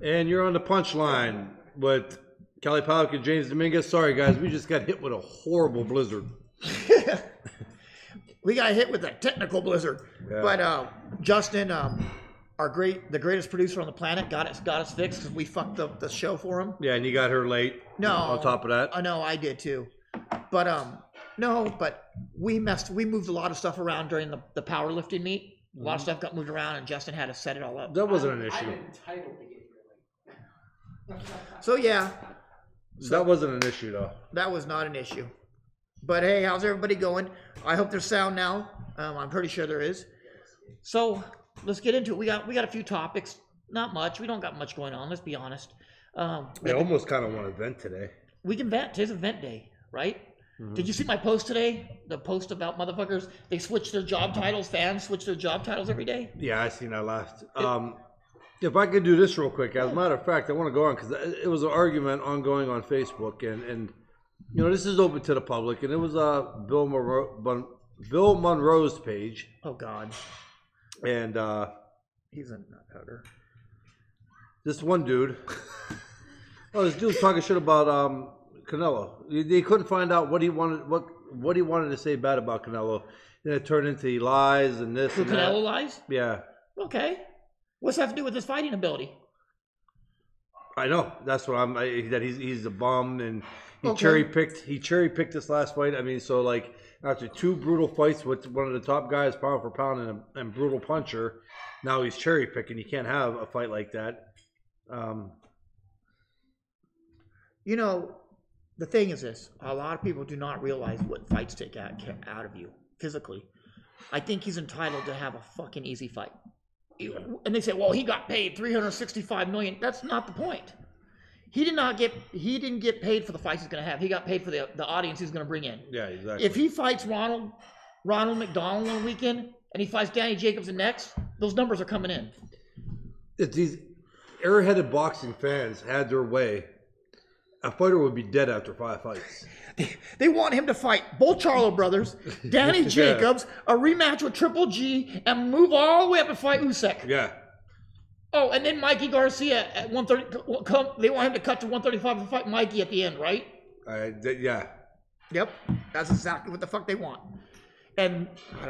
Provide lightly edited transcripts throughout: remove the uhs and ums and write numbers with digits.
And you're on the punchline with Kelly Pollock and James Dominguez. Sorry, guys, we just got hit with a horrible blizzard. We got hit with a technical blizzard. Yeah. But Justin, the greatest producer on the planet, got us fixed because we fucked the show for him. Yeah, and you got her late. No. On top of that. I know, I did too. But no, but we moved a lot of stuff around during the powerlifting meet. A lot of stuff got moved around, and Justin had to set it all up. That wasn't an issue. I'm entitled to get here late. So yeah. That wasn't an issue though. That was not an issue. But hey, how's everybody going? I hope there's sound now. I'm pretty sure there is. So let's get into it. We got a few topics. Not much. We don't got much going on. Let's be honest. I almost kind of want to vent today. We can vent. Today's a vent day, right? Mm-hmm. Did you see my post today? The post about motherfuckers. They switch their job titles. Fans switch their job titles every day. Yeah, I seen that last. If I could do this real quick, as a matter of fact, I want to go on because it was an argument ongoing on Facebook, and you know this is open to the public, and it was Bill Monroe's page. Oh God. And he's a nut powder. This one dude. This dude was talking shit about Canelo. They couldn't find out what he wanted to say bad about Canelo. And it turned into he lies and this. So and Canelo that. Lies? Yeah. Okay. What's that have to do with his fighting ability? I know. That's what that he's a bum and he cherry picked this last fight. I mean, so like after two brutal fights with one of the top guys pound for pound and brutal puncher, now he's cherry picking. You can't have a fight like that. You know, the thing is this: a lot of people do not realize what fights take out of you physically. I think he's entitled to have a fucking easy fight. And they say, well, he got paid $365 million. That's not the point. He didn't get paid for the fights he's going to have. He got paid for the audience he's going to bring in. Yeah, exactly. If he fights Ronald McDonald one weekend and he fights Danny Jacobs the next, those numbers are coming in. If these airheaded boxing fans had their way, a fighter would be dead after 5 fights. They want him to fight both Charlo brothers, Danny Jacobs, a rematch with Triple G, and move all the way up and fight Usyk. Yeah. Oh, and then Mikey Garcia at 130. They want him to cut to 135 to fight Mikey at the end, right? Yeah. Yep. That's exactly what the fuck they want. And I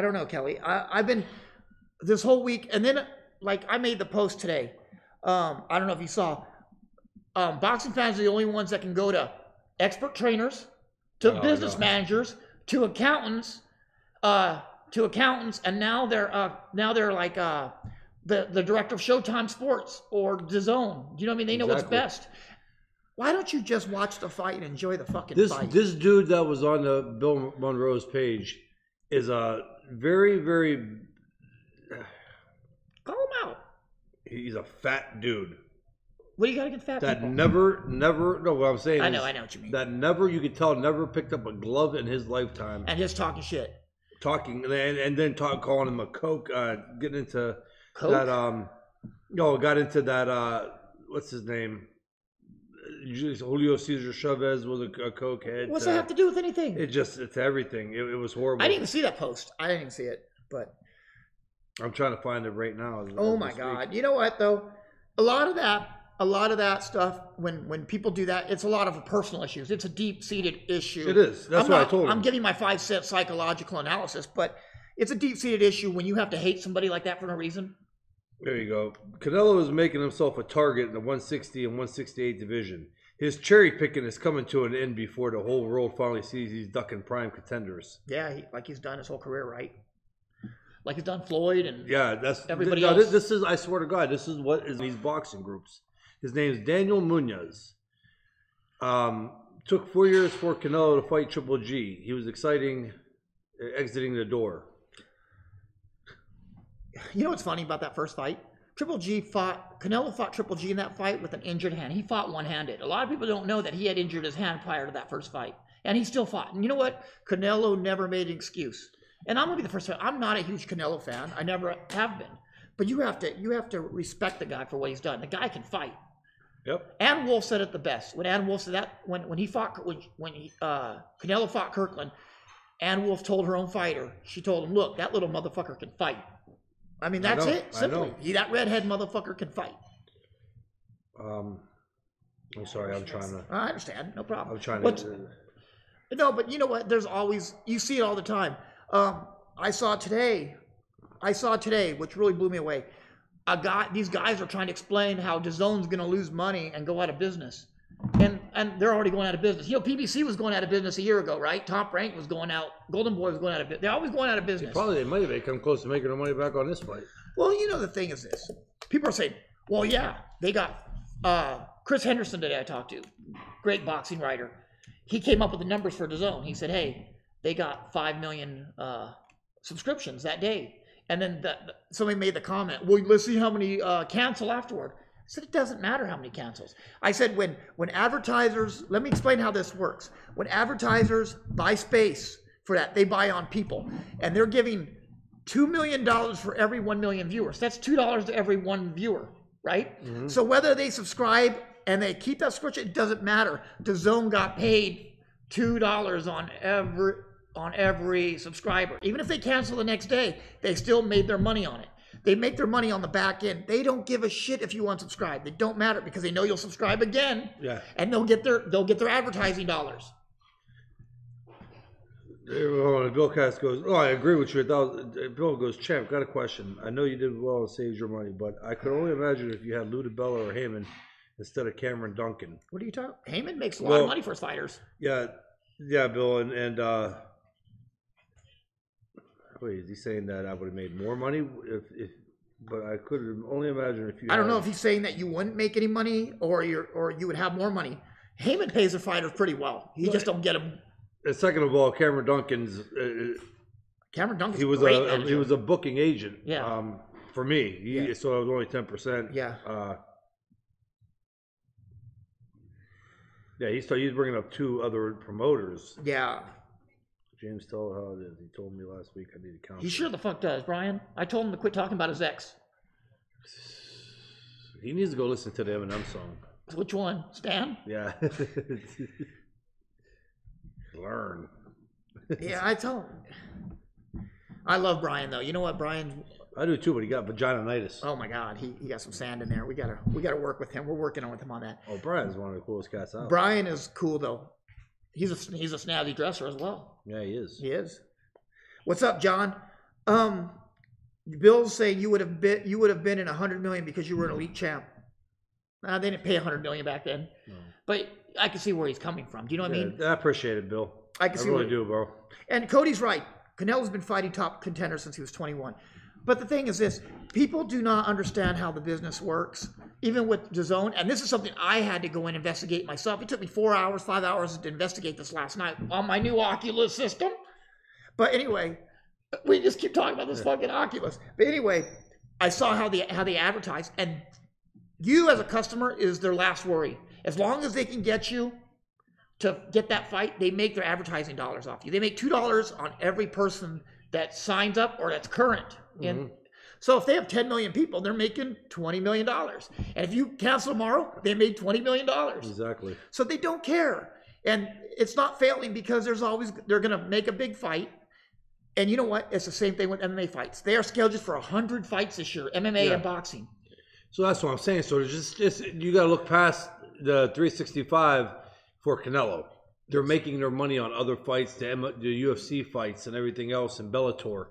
don't know, Kelly. I've been this whole week, and then like I made the post today. I don't know if you saw. Boxing fans are the only ones that can go to expert trainers, to business managers, to accountants, and now they're like the director of Showtime Sports or DAZN. Do you know what I mean? They know what's best. Why don't you just watch the fight and enjoy the fucking fight? This dude that was on the Bill Monroe's page is a very, very. Call him out. He's a fat dude. What do you got against fat people? That never, no, what I'm saying I know what you mean. That never, you could tell, never picked up a glove in his lifetime. And just talking shit. And then calling him a coke, getting into coke? That, got into that, what's his name? Julio Cesar Chavez was a cokehead. What's that have to do with anything? It's everything. It was horrible. I didn't even see that post. I didn't even see it, but. I'm trying to find it right now. Oh my God. You know what though? A lot of that stuff, when people do that, it's a lot of personal issues. It's a deep-seated issue. It is. That's what I told him. I'm giving my 5-cent psychological analysis, but it's a deep-seated issue when you have to hate somebody like that for no reason. There you go. Canelo is making himself a target in the 160 and 168 division. His cherry picking is coming to an end before the whole world finally sees he's ducking prime contenders. Yeah, like he's done his whole career, right? Like he's done Floyd and everybody else. Else. This is, I swear to God, this is what is in these boxing groups. His name is Daniel Munoz. Took 4 years for Canelo to fight Triple G. He was exiting the door. You know what's funny about that first fight? Canelo fought Triple G in that fight with an injured hand. He fought one-handed. A lot of people don't know that he had injured his hand prior to that first fight. And he still fought. And you know what? Canelo never made an excuse. And I'm going to be the first one. I'm not a huge Canelo fan. I never have been. But you have to respect the guy for what he's done. The guy can fight. Yep. Ann Wolfe said it the best. When Ann Wolfe said that, when Canelo fought Kirkland, Ann Wolfe told her own fighter, she told him, look, that little motherfucker can fight. I mean, that's it. Simply, that redhead motherfucker can fight. I'm sorry. I'm trying to. I understand. No problem. I'm trying to. No, but you know what? There's always, you see it all the time. I saw today, which really blew me away. These guys are trying to explain how DAZN's going to lose money and go out of business. And they're already going out of business. You know, PBC was going out of business a year ago, right? Top Rank was going out. Golden Boy was going out of business. They're always going out of business. They might have come close to making their money back on this fight. Well, you know, the thing is this. People are saying, well, yeah, they got Chris Henderson today I talked to. Great boxing writer. He came up with the numbers for DAZN. He said, hey, they got 5 million subscriptions that day. And then somebody made the comment, well, let's see how many cancel afterward. I said, it doesn't matter how many cancels. I said, when advertisers, let me explain how this works. When advertisers buy space for that, they buy on people. And they're giving $2 million for every 1 million viewers. That's $2 to every one viewer, right? Mm-hmm. So whether they subscribe and they keep that subscription, it doesn't matter. DAZN got paid $2 on every subscriber. Even if they cancel the next day, they still made their money on it. They make their money on the back end. They don't give a shit if you unsubscribe. They don't matter because they know you'll subscribe again. Yeah. And they'll get their advertising dollars. Bill Cass goes, I agree with you. Bill goes, champ, got a question. I know you did well and saved your money, but I could only imagine if you had Ludabella or Heyman instead of Cameron Duncan. What are you talking? Heyman makes a lot of money for his fighters. Yeah, Bill, and wait, is he saying that I would have made more money but I could only imagine if you. I don't know if he's saying that you wouldn't make any money or you would have more money. Heyman pays the fighters pretty well. He just don't get them. And second of all, Cameron Duncan's he was a booking agent. Yeah. For me, so it was only 10%. Yeah. Yeah, he's bringing up 2 other promoters. Yeah. James, tell her how it is. He told me last week I need to count. He sure the fuck does, Brian. I told him to quit talking about his ex. He needs to go listen to the Eminem song. Which one? Stan? Yeah. Learn. Yeah, I told him. I love Brian though. You know what, Brian? I do too, but he got vagininitis. Oh my God, he got some sand in there. We gotta work with him. We're working with him on that. Oh, Brian's one of the coolest cats out. Brian is cool though. He's a snazzy dresser as well. Yeah, he is. He is. What's up, John? Bill's saying you would have been in 100 million because you were an elite champ. They didn't pay 100 million back then. No. But I can see where he's coming from. Do you know what I mean? I appreciate it, Bill. I really do, bro. And Cody's right. Canelo's been fighting top contenders since he was 21. But the thing is this, people do not understand how the business works, even with DAZN. And this is something I had to go and investigate myself. It took me 4 hours, 5 hours to investigate this last night on my new Oculus system. But anyway, we just keep talking about this fucking Oculus. But anyway, I saw how they advertise. And you as a customer is their last worry. As long as they can get you to get that fight, they make their advertising dollars off you. They make $2 on every person that signs up or that's current. And so if they have 10 million people, they're making $20 million. And if you cancel tomorrow, they made $20 million. Exactly. So they don't care. And it's not failing because they're going to make a big fight. And you know what? It's the same thing with MMA fights. They are scheduled for 100 fights this year, MMA and boxing. So that's what I'm saying. So just you got to look past the 365 for Canelo. They're making their money on other fights, the UFC fights and everything else, and Bellator.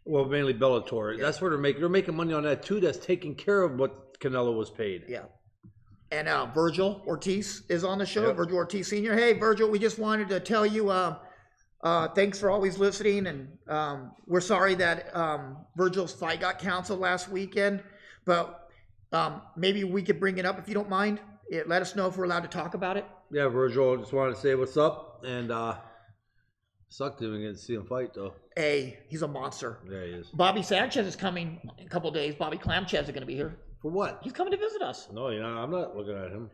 Well, mainly Bellator. Yeah. That's where they're making. They're making money on that too. That's taking care of what Canelo was paid. Yeah. And Virgil Ortiz is on the show. Yep. Virgil Ortiz Sr. Hey, Virgil, we just wanted to tell you thanks for always listening. And we're sorry that Virgil's fight got canceled last weekend. But maybe we could bring it up if you don't mind. Let us know if we're allowed to talk about it. Yeah, Virgil, just wanted to say what's up. And sucked to even get to see him fight, though. Hey, he's a monster. Yeah, he is. Bobby Sanchez is coming in a couple of days. Bobby Clamchez is going to be here. For what? He's coming to visit us. No, I'm not looking at him.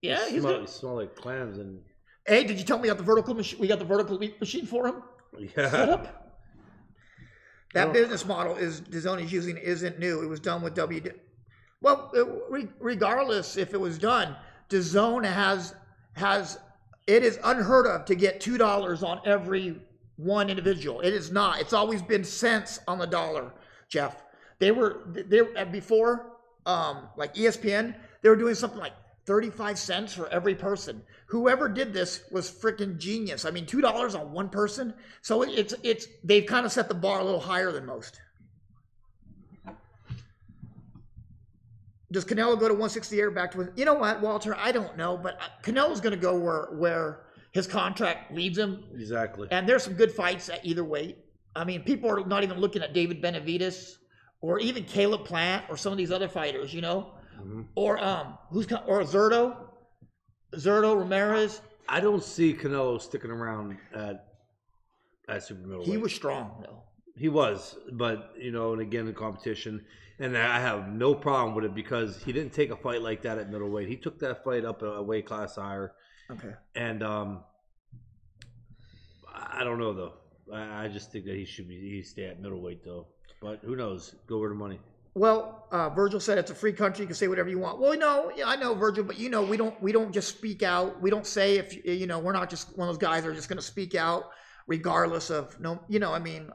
Yeah, he smell like clams and. Hey, did you tell me we got the vertical meat machine for him? Yeah. Set up. That business model DAZN is using isn't new. It was done with WD. Well, regardless if it was done, DAZN has it is unheard of to get $2 on every one individual. It is not. It's always been cents on the dollar, Jeff. They before, like ESPN, they were doing something like 35 cents for every person. Whoever did this was freaking genius. I mean, $2 on one person. So they've kind of set the bar a little higher than most. Does Canelo go to 168 or back to? You know what, Walter? I don't know, but Canelo's going to go where his contract leads him. Exactly. And there's some good fights at either weight. I mean, people are not even looking at David Benavides or even Caleb Plant or some of these other fighters, you know, or Zurdo Ramirez. I don't see Canelo sticking around at super middleweight. He was strong though. He was, but you know, and again, the competition, and I have no problem with it because he didn't take a fight like that at middleweight. He took that fight up a weight class higher. Okay. And I don't know though. I just think that he stay at middleweight though. But who knows? Go where the money. Well, Virgil said it's a free country. You can say whatever you want. Well, no, yeah, I know, Virgil, but you know, we don't just speak out. We don't say if you know, we're not just one of those guys that are just going to speak out regardless of no. You know, I mean,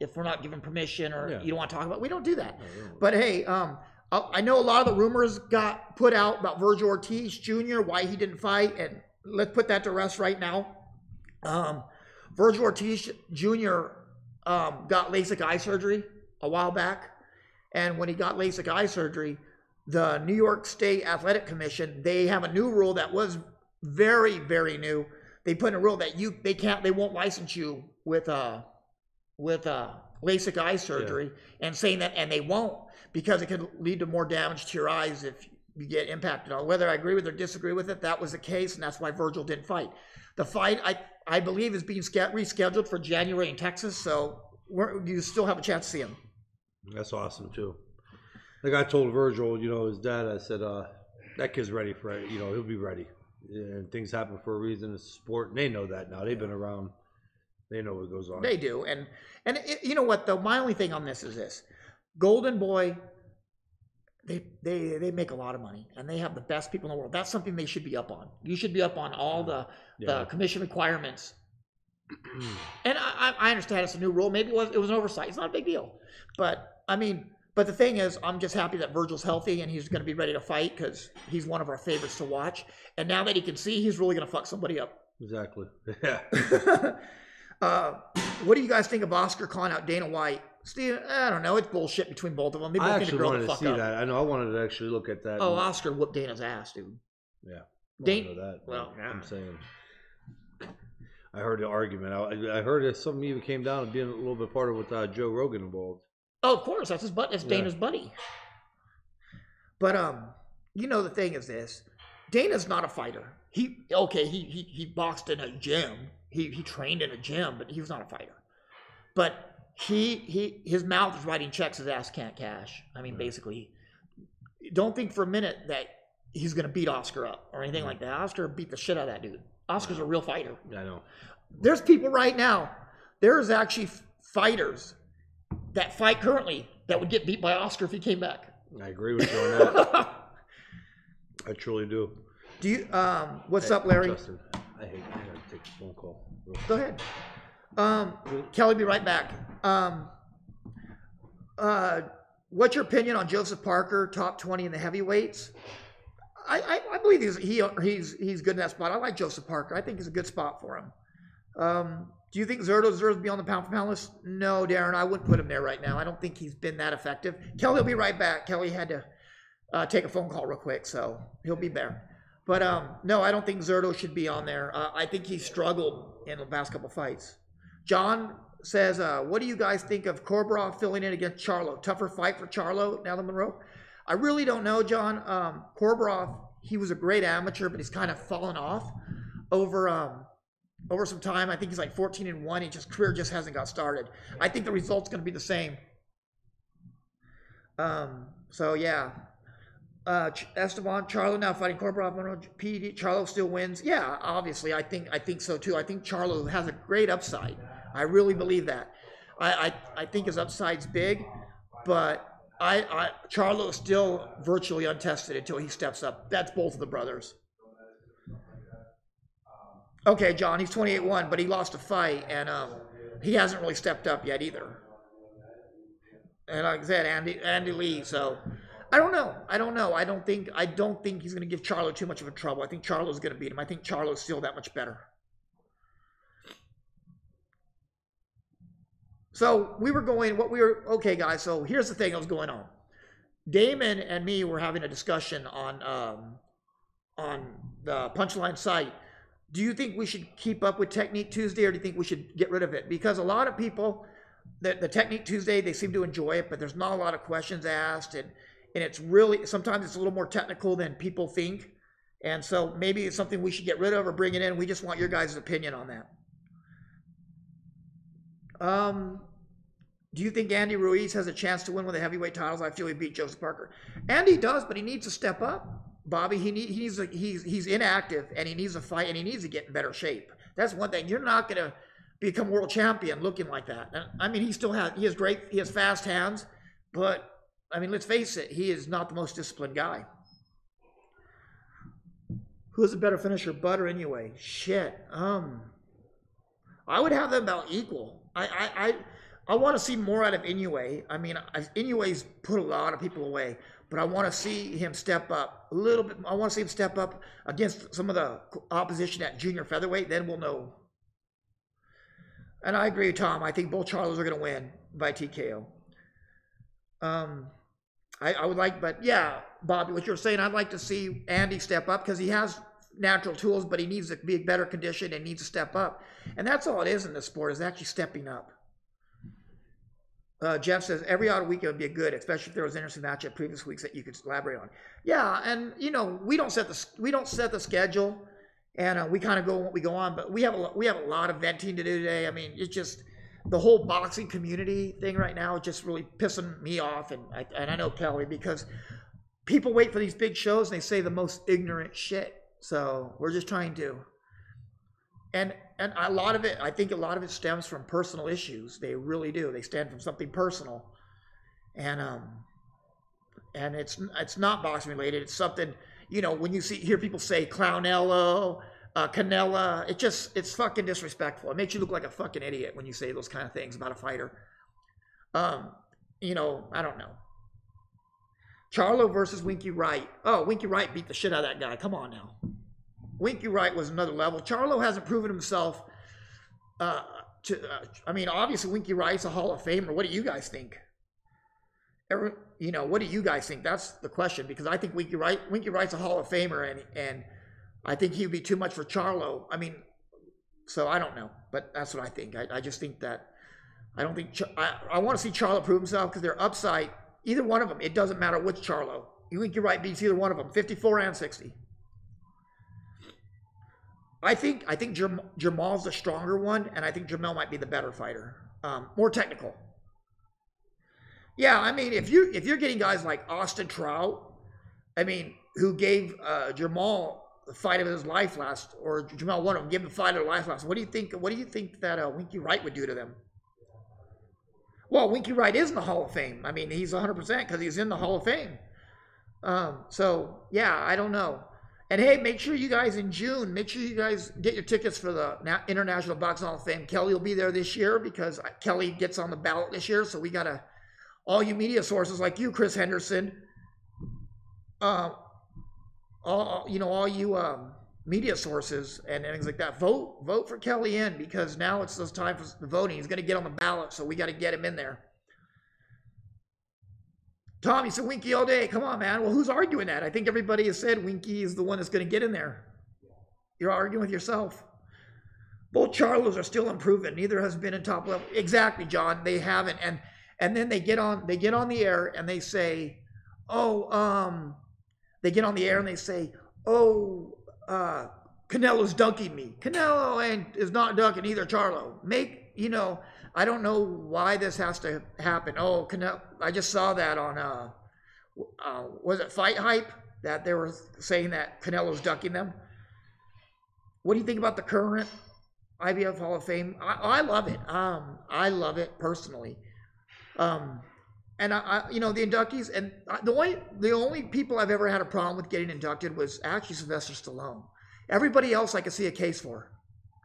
if we're not given permission or you don't want to talk about, we don't do that. But hey, I know a lot of the rumors got put out about Virgil Ortiz Jr., why he didn't fight, and let's put that to rest right now. Virgil Ortiz Jr. Got LASIK eye surgery a while back, and when he got LASIK eye surgery, the New York State Athletic Commission, they have a new rule that was very, very new. They put in a rule that they won't license you with LASIK eye surgery, and saying that, and they won't, because it could lead to more damage to your eyes if you get impacted on. Whether I agree with or disagree with it, that was the case, and that's why Virgil didn't fight. The fight, I believe, is being rescheduled for January in Texas, so you still have a chance to see him. That's awesome too. Like I told Virgil, you know, his dad, I said, that kid's ready for it. You know, he'll be ready. And things happen for a reason. It's sport, and they know that now. They've been around. They know what goes on. They do, and you know what though? My only thing on this is this: Golden Boy. They make a lot of money, and they have the best people in the world. That's something they should be up on. You should be up on all the commission requirements. And I understand it's a new rule. Maybe it was an oversight. It's not a big deal. But I mean, but the thing is, I'm just happy that Virgil's healthy and he's going to be ready to fight because he's one of our favorites to watch. And now that he can see, he's really going to fuck somebody up. Exactly. Yeah. What do you guys think of Oscar calling out Dana White? Steve, I don't know. It's bullshit between both of them. They both I need to actually grow wanted the to fuck see up. that. I know. I wanted to actually look at that. Oh, Oscar whooped Dana's ass, dude. Yeah. Dana. That. Well, I'm saying. I heard the argument. I heard that something even came down to being a little bit part of with Joe Rogan involved. Oh, of course. That's his butt. That's Dana's buddy. But you know, the thing is this: Dana's not a fighter. He boxed in a gym. He trained in a gym, but he was not a fighter. But his mouth is writing checks his ass can't cash. I mean, basically, don't think for a minute that he's going to beat Oscar up or anything like that. Oscar beat the shit out of that dude. Oscar's a real fighter. I know. There's people right now. There's actually fighters that fight currently that would get beat by Oscar if he came back. I agree with you on that. I truly do. Do you? What's up, Larry? Justin, I gotta take a phone call. Go ahead. Kelly, be right back. What's your opinion on Joseph Parker, top 20 in the heavyweights? I believe he's good in that spot. I like Joseph Parker. I think it's a good spot for him. Do you think Zurdo deserves to be on the pound for pound list? No, Darren, I wouldn't put him there right now. I don't think he's been that effective. Kelly will be right back. Kelly had to take a phone call real quick, so he'll be there. But no, I don't think Zurdo should be on there. I think he struggled in the past couple fights. John says, what do you guys think of Korborov filling in against Charlo? Tougher fight for Charlo now than Monroe? I really don't know, John. Korborov, he was a great amateur, but he's kind of fallen off over some time. I think he's like 14-1. His career just hasn't got started. I think the result's going to be the same. So yeah. Esteban, Charlo now fighting Korborov. PD, Charlo still wins. Yeah, obviously, I think so too. I think Charlo has a great upside. I really believe that. I think his upside's big, but Charlo is still virtually untested until he steps up. That's both of the brothers. Okay, John, he's 28-1, but he lost a fight, and he hasn't really stepped up yet either. And like I said, Andy Lee. So I don't know. I don't think he's going to give Charlo too much of a trouble. I think Charlo's going to beat him. I think Charlo's still that much better. So okay, guys. So here's the thing that was going on. Damon and me were having a discussion on the Punchline site. Do you think we should keep up with Technique Tuesday, or do you think we should get rid of it? Because a lot of people, the Technique Tuesday, they seem to enjoy it, but there's not a lot of questions asked, and it's really, sometimes it's a little more technical than people think. And so maybe it's something we should get rid of or bring it in. We just want your guys' opinion on that. Do you think Andy Ruiz has a chance to win with the heavyweight titles? I feel he beat Joseph Parker. Andy does, but he needs to step up. Bobby, he's inactive, and he needs to fight, and he needs to get in better shape. That's one thing. You're not going to become world champion looking like that. I mean, he has fast hands, but I mean, let's face it, he is not the most disciplined guy. Who is a better finisher, Bud or Inoue? Shit. I would have them about equal. I want to see more out of Inoue. I mean, Inoue's put a lot of people away, but I want to see him step up a little bit. I want to see him step up against some of the opposition at junior featherweight. Then we'll know. And I agree with Tom. I think both Charlos are going to win by TKO. I would like, but yeah, Bobby, what you're saying, I'd like to see Andy step up because he has natural tools, but he needs to be in better condition and needs to step up. And that's all it is in this sport, is actually stepping up. Jeff says, every odd weekend would be good, especially if there was an interesting matchup previous weeks that you could elaborate on. Yeah, and you know, we don't set the schedule, and we kind of go on what we go on, but we have a lot of venting to do today. I mean, it's just the whole boxing community thing right now is just really pissing me off, and I know Kelly, because people wait for these big shows and they say the most ignorant shit. So we're just trying to, and a lot of it, I think a lot of it stems from personal issues. They really do. They stem from something personal, and it's not boxing related. It's something, you know, when you hear people say Clownello, Canella, it's fucking disrespectful. It makes you look like a fucking idiot when you say those kind of things about a fighter. You know, I don't know. Charlo versus Winky Wright. Oh, Winky Wright beat the shit out of that guy. Come on now. Winky Wright was another level. Charlo hasn't proven himself. I mean, obviously Winky Wright's a Hall of Famer. What do you guys think? What do you guys think? That's the question, because I think Winky Wright's a Hall of Famer, and I think he would be too much for Charlo. I mean, so I don't know, but that's what I think. I just think that I don't think I want to see Charlo prove himself, because they're upside. Either one of them, it doesn't matter which Charlo. Winky Wright beats either one of them, 54 and 60. I think Jamal's the stronger one, and I think Jamal might be the better fighter, more technical. Yeah, I mean, if you're getting guys like Austin Trout, I mean, who gave Jamal the fight of his life last, or Jamal won him, gave him the fight of his life last. What do you think that Winky Wright would do to them? Well, Winky Wright is in the Hall of Fame. I mean, he's 100% because he's in the Hall of Fame. So yeah, I don't know. And hey, make sure you guys in June, make sure you guys get your tickets for the International Boxing Hall of Fame. Kelly will be there this year because Kelly gets on the ballot this year. So we gotta, all you media sources like you, Chris Henderson, all you media sources and things like that, vote for Kelly in, because now it's those time for the voting. He's going to get on the ballot, so we got to get him in there. Tommy said Winky all day. Come on, man. Well, who's arguing that? I think everybody has said Winky is the one that's going to get in there. You're arguing with yourself. Both Charlos are still improving. Neither has been in top level. Exactly, John. They haven't. And then they get on the air and they say, Canelo's dunking me. Canelo is not dunking either, Charlo. I don't know why this has to happen. Oh, Canelo, I just saw that on, was it Fight Hype? That they were saying that Canelo's dunking them. What do you think about the current IBF Hall of Fame? I love it. I love it personally. And the inductees, and the only people I've ever had a problem with getting inducted was actually Sylvester Stallone. Everybody else I could see a case for.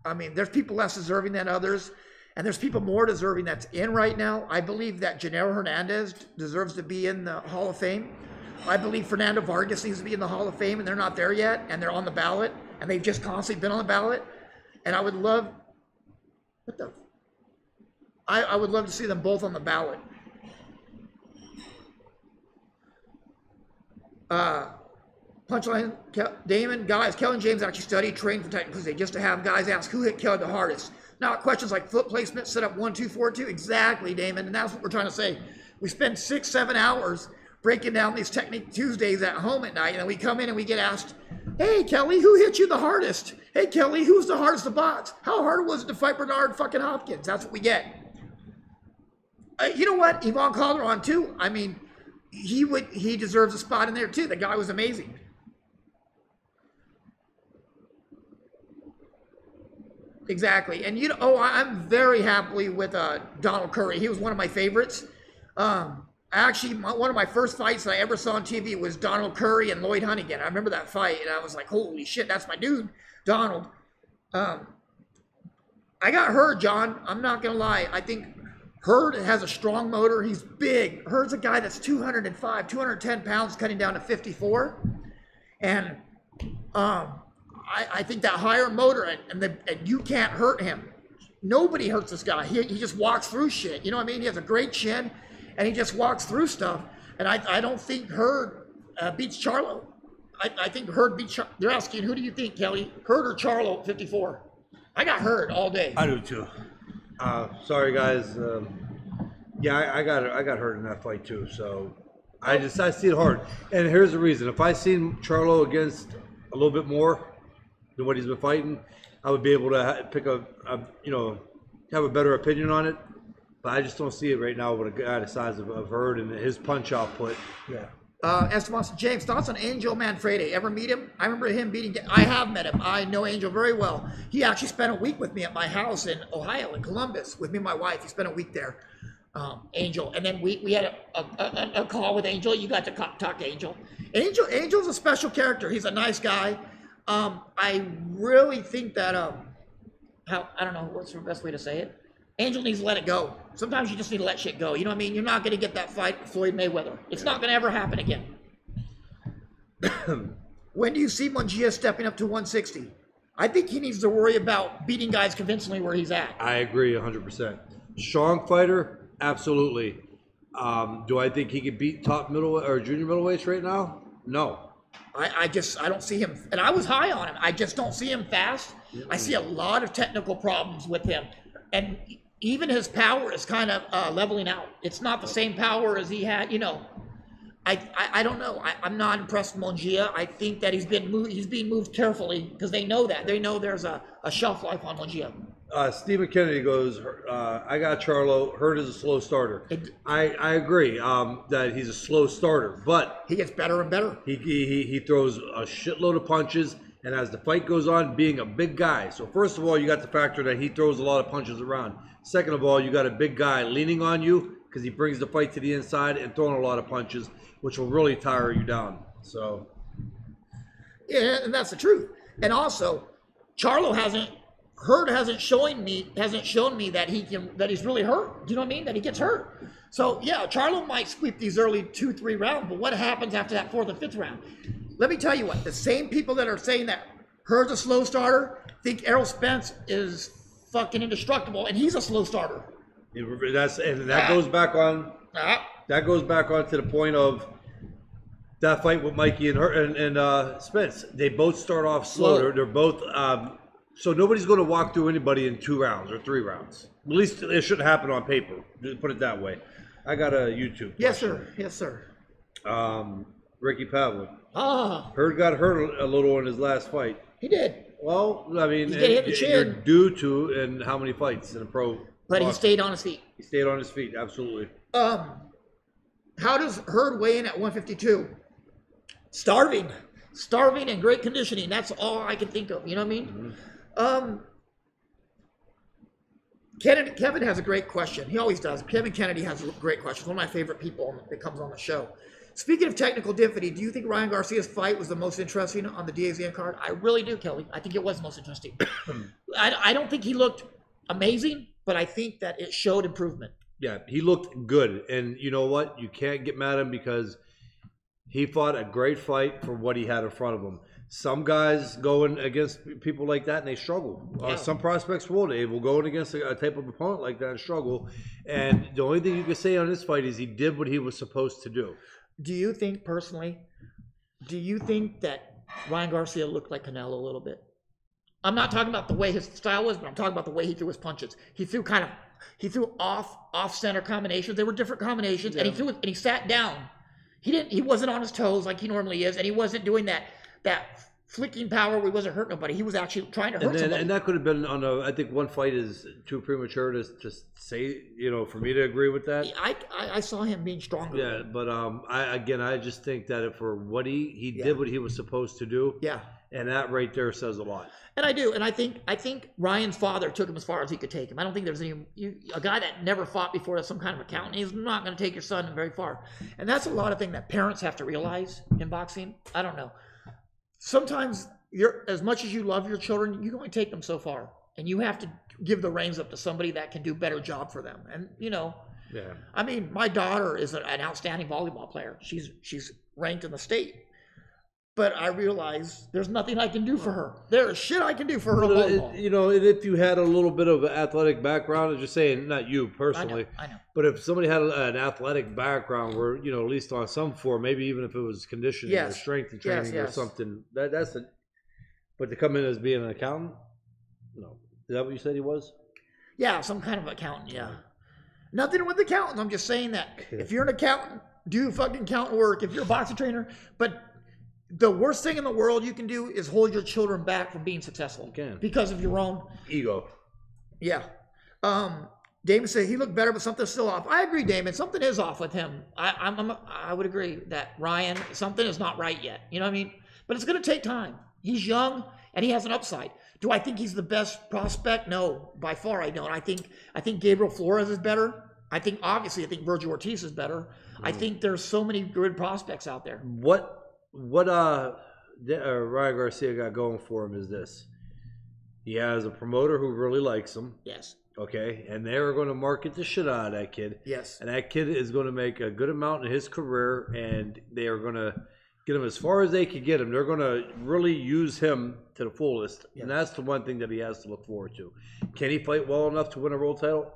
I mean, there's people less deserving than others, And there's people more deserving that's in right now. I believe that Gennaro Hernandez deserves to be in the Hall of Fame. I believe Fernando Vargas needs to be in the Hall of Fame, and they're not there yet, and they're on the ballot, and they've just constantly been on the ballot. And I would love, I would love to see them both on the ballot. Punchline, Damon, guys, Kelly and James actually studied, trained for technical Tuesday just to have guys ask who hit Kelly the hardest. Not questions like foot placement, set up 1, 2, 4, 2. Exactly, Damon, and that's what we're trying to say. We spend 6, 7 hours breaking down these Technique Tuesdays at home at night, and then we come in and we get asked, hey, Kelly, who hit you the hardest? Hey, Kelly, who's the hardest to box? How hard was it to fight Bernard fucking Hopkins? That's what we get. You know what? Yvonne Calderon, too. I mean, he deserves a spot in there, too. The guy was amazing. Exactly. And, you know, I'm very happily with Donald Curry. He was one of my favorites. Actually, one of my first fights that I ever saw on TV was Donald Curry and Lloyd Hunnigan. I remember that fight, and I was like, holy shit, that's my dude, Donald. I got Hurd, John. I'm not going to lie. I think Hurd has a strong motor. He's big. Hurd's a guy that's 205, 210 pounds, cutting down to 54. And I think that higher motor, and you can't hurt him. Nobody hurts this guy. He just walks through shit. You know what I mean? He has a great chin. And he just walks through stuff. And I don't think Hurd beats Charlo. I think Hurd beats Charlo. They're asking, who do you think, Kelly? Hurd or Charlo at 54? I got Hurd all day. I do too. Sorry, guys. Yeah, I got Hurd in that fight too. So I see it hard. And here's the reason. If I seen Charlo against a little bit more than what he's been fighting, I would be able to pick have a better opinion on it. But I just don't see it right now with a guy the size of Hurd and his punch output. Yeah. Esteban James, thoughts on Angel Manfredi? Ever meet him? I remember him beating. I have met him. I know Angel very well. He actually spent a week with me at my house in Ohio, in Columbus, with me and my wife. He spent a week there, Angel. And then we had a call with Angel. You got to talk to Angel. Angel's a special character. He's a nice guy. I really think that I don't know what's the best way to say it. Angel needs to let it go. Sometimes you just need to let shit go. You know what I mean? You're not going to get that fight with Floyd Mayweather. It's not going to ever happen again. When do you see Munguia stepping up to 160? I think he needs to worry about beating guys convincingly where he's at. I agree 100%. Strong fighter, absolutely. Do I think he could beat top middle or junior middleweights right now? No. I don't see him. And I was high on him. I just don't see him fast. I see a lot of technical problems with him. And even his power is kind of leveling out. It's not the same power as he had, you know. I don't know. I'm not impressed with Munguia. I think that he's being moved carefully because they know that. They know there's a shelf life on Munguia. Stephen Kennedy goes, I got Charlo. Hurd is a slow starter. I agree that he's a slow starter, but he gets better and better. He throws a shitload of punches. And as the fight goes on, being a big guy. So first of all, you got the factor that he throws a lot of punches around. Second of all, you got a big guy leaning on you because he brings the fight to the inside and throwing a lot of punches, which will really tire you down. So, yeah, and that's the truth. And also, Hurd hasn't shown me that he's really hurt. Do you know what I mean? That he gets hurt. So yeah, Charlo might sweep these early 2-3 rounds, but what happens after that 4th and 5th round? Let me tell you what, the same people that are saying that Hurd's a slow starter think Errol Spence is fucking indestructible, and he's a slow starter. That goes back on to the point of that fight with Mikey and Spence. They both start off slow. They're both so nobody's going to walk through anybody in 2 rounds or 3 rounds. At least it shouldn't happen on paper. Just put it that way. I got a YouTube. Yes, sir. Yes, sir. Ricky Pavlik. Hurd got hurt a little in his last fight. He did. Well, I mean, you're due to and how many fights in a pro? But he stayed on his feet. He stayed on his feet, absolutely. How does Hurd weigh in at 152? Starving and great conditioning. That's all I can think of. You know what I mean? Mm-hmm. Kevin has a great question. He always does. Kevin Kennedy has a great question. One of my favorite people that comes on the show. Speaking of technical difficulty, do you think Ryan Garcia's fight was the most interesting on the DAZN card? I really do, Kelly. I think it was most interesting. I don't think he looked amazing. but I think that it showed improvement. Yeah, he looked good. And you know what? You can't get mad at him because he fought a great fight for what he had in front of him. Some guys going against people like that and they struggle. Yeah. Some prospects will. They will go against a type of opponent like that and struggle. And the only thing you can say on this fight is he did what he was supposed to do. Do you think personally, that Ryan Garcia looked like Canelo a little bit? I'm not talking about the way his style was, but I'm talking about the way he threw his punches. He threw off center combinations. They were different combinations, and he sat down. He wasn't on his toes like he normally is, and he wasn't doing that flicking power where he wasn't hurting nobody. He was actually trying to hurt somebody. And that could have been on I think one fight is too premature to say, for me to agree with that. I saw him being stronger. Yeah, but I just think that for what he did what he was supposed to do. Yeah. And that right there says a lot. And I do, and I think Ryan's father took him as far as he could take him. I don't think there's a guy that never fought before as some kind of accountant. He's not going to take your son very far, and that's a lot of thing that parents have to realize in boxing. I don't know. Sometimes as much as you love your children, you can only take them so far, and you have to give the reins up to somebody that can do a better job for them. And Yeah. I mean, my daughter is an outstanding volleyball player. She's ranked in the state. But I realize there's nothing I can do for her. There is shit I can do for her. And if you had a little bit of an athletic background, I'm just saying, not you personally, I know. But if somebody had an athletic background where, at least on some form, maybe even if it was conditioning or strength and training or something, that's it. But to come in as being an accountant? No. Is that what you said he was? Yeah, some kind of accountant, yeah. Nothing with accountants. I'm just saying that if you're an accountant, do fucking accountant work. If you're a boxing trainer, but the worst thing in the world you can do is hold your children back from being successful. You can. Because of your own ego. Yeah. Damon said he looked better, but something's still off. I agree, Damon. Something is off with him. I would agree that Ryan, something is not right yet. You know what I mean? But it's going to take time. He's young and he has an upside. Do I think he's the best prospect? No, by far I don't. I think Gabriel Flores is better. I think Virgil Ortiz is better. I think there's so many good prospects out there. What Ryan Garcia got going for him is this. He has a promoter who really likes him. Yes. Okay, and they're going to market the shit out of that kid. Yes. And that kid is going to make a good amount in his career, and they are going to get him as far as they can get him. They're going to really use him to the fullest, and that's the one thing that he has to look forward to. Can he fight well enough to win a world title?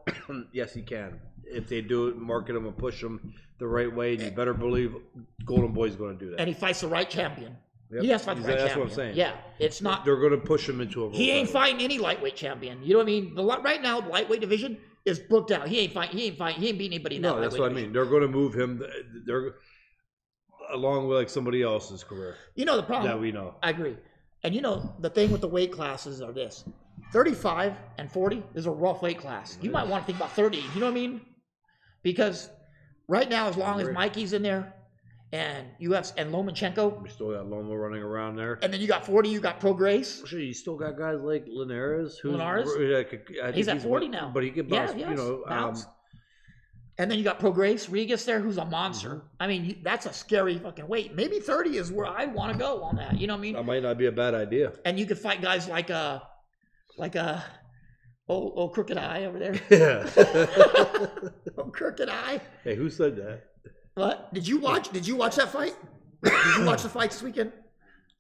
Yes, he can. If they do it, market him and push him the right way, and you better believe Golden Boy's going to do that. And he fights the right champion. Yep. He has to fight the right champion. That's what I'm saying. Yeah, it's not. They're going to push him into a world He ain't title. fighting any lightweight champion. You know what I mean? Right now, the lightweight division is booked out. He ain't beating anybody in that lightweight that's what division. I mean. They're going to move him. They're along with like somebody else's career. You know the problem that we know. I agree. And the thing with the weight classes are this: 35 and 40 is a rough weight class. You might want to think about 30. You know what I mean? Because right now, as long as Mikey's in there, and and Lomachenko, We still got Loma running around there. and then you got 40, you got Pro Grace. Sure, you still got guys like Linares. He's at 40 now. But he can bounce, bounce. And then you got Pro Grace Rodriguez there, who's a monster. I mean, that's a scary fucking weight. Maybe 30 is where I'd want to go on that. You know what I mean? That might not be a bad idea. And you could fight guys like old Crooked Eye over there. Yeah. Old Crooked Eye. Hey, who said that? What? Did you watch that fight? Did you watch the fights this weekend?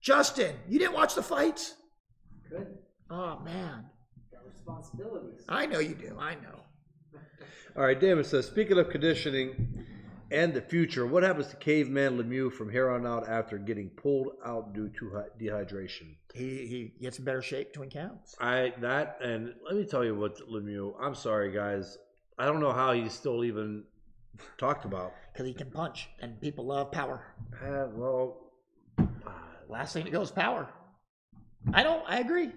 Justin, you didn't watch the fights? Good. Oh, man. Got responsibilities. I know you do. I know. All right, David says, speaking of conditioning and the future, what happens to Caveman Lemieux from here on out after getting pulled out due to dehydration? He gets in better shape between counts. And let me tell you what, Lemieux, I'm sorry, guys. I don't know how he's still even talked about. Because he can punch, and people love power. Last thing that goes, power. I agree.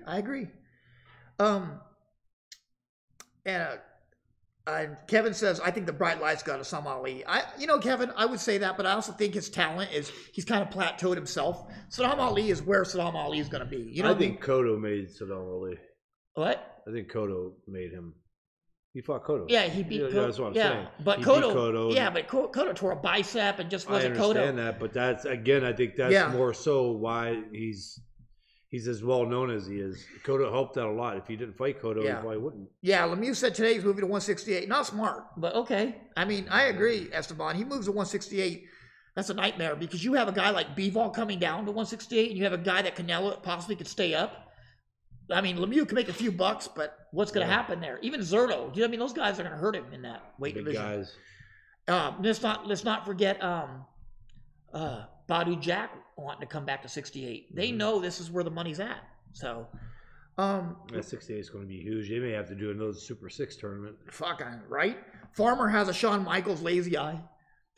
And Kevin says, I think the bright lights got Sam Ali. Kevin, I would say that, but I also think his talent he's kind of plateaued himself. Saddam Ali is where Saddam Ali is going to be. I think Cotto made Saddam Ali. What? I think Cotto made him. He fought Cotto. Yeah, he beat Cotto. That's what I'm saying. But Cotto. Yeah, but Cotto tore a bicep and just wasn't Cotto. I understand that, but I think that's more so why he's he's as well known as he is. Cotto helped out a lot. If he didn't fight Cotto, he probably wouldn't. Yeah, Lemieux said today he's moving to 168. Not smart, but okay. I mean, I agree, Esteban. He moves to 168. That's a nightmare because you have a guy like Bivol coming down to 168, and you have a guy that Canelo possibly could stay up. I mean, Lemieux can make a few bucks, but what's going to happen there? Even Zerto, I mean, those guys are going to hurt him in that weight division. Guys. Let's not forget Badu Jack wanting to come back to 68. They know this is where the money's at. So, that 68 is going to be huge. They may have to do another Super 6 tournament. Fucking right. Farmer has a Shawn Michaels lazy eye.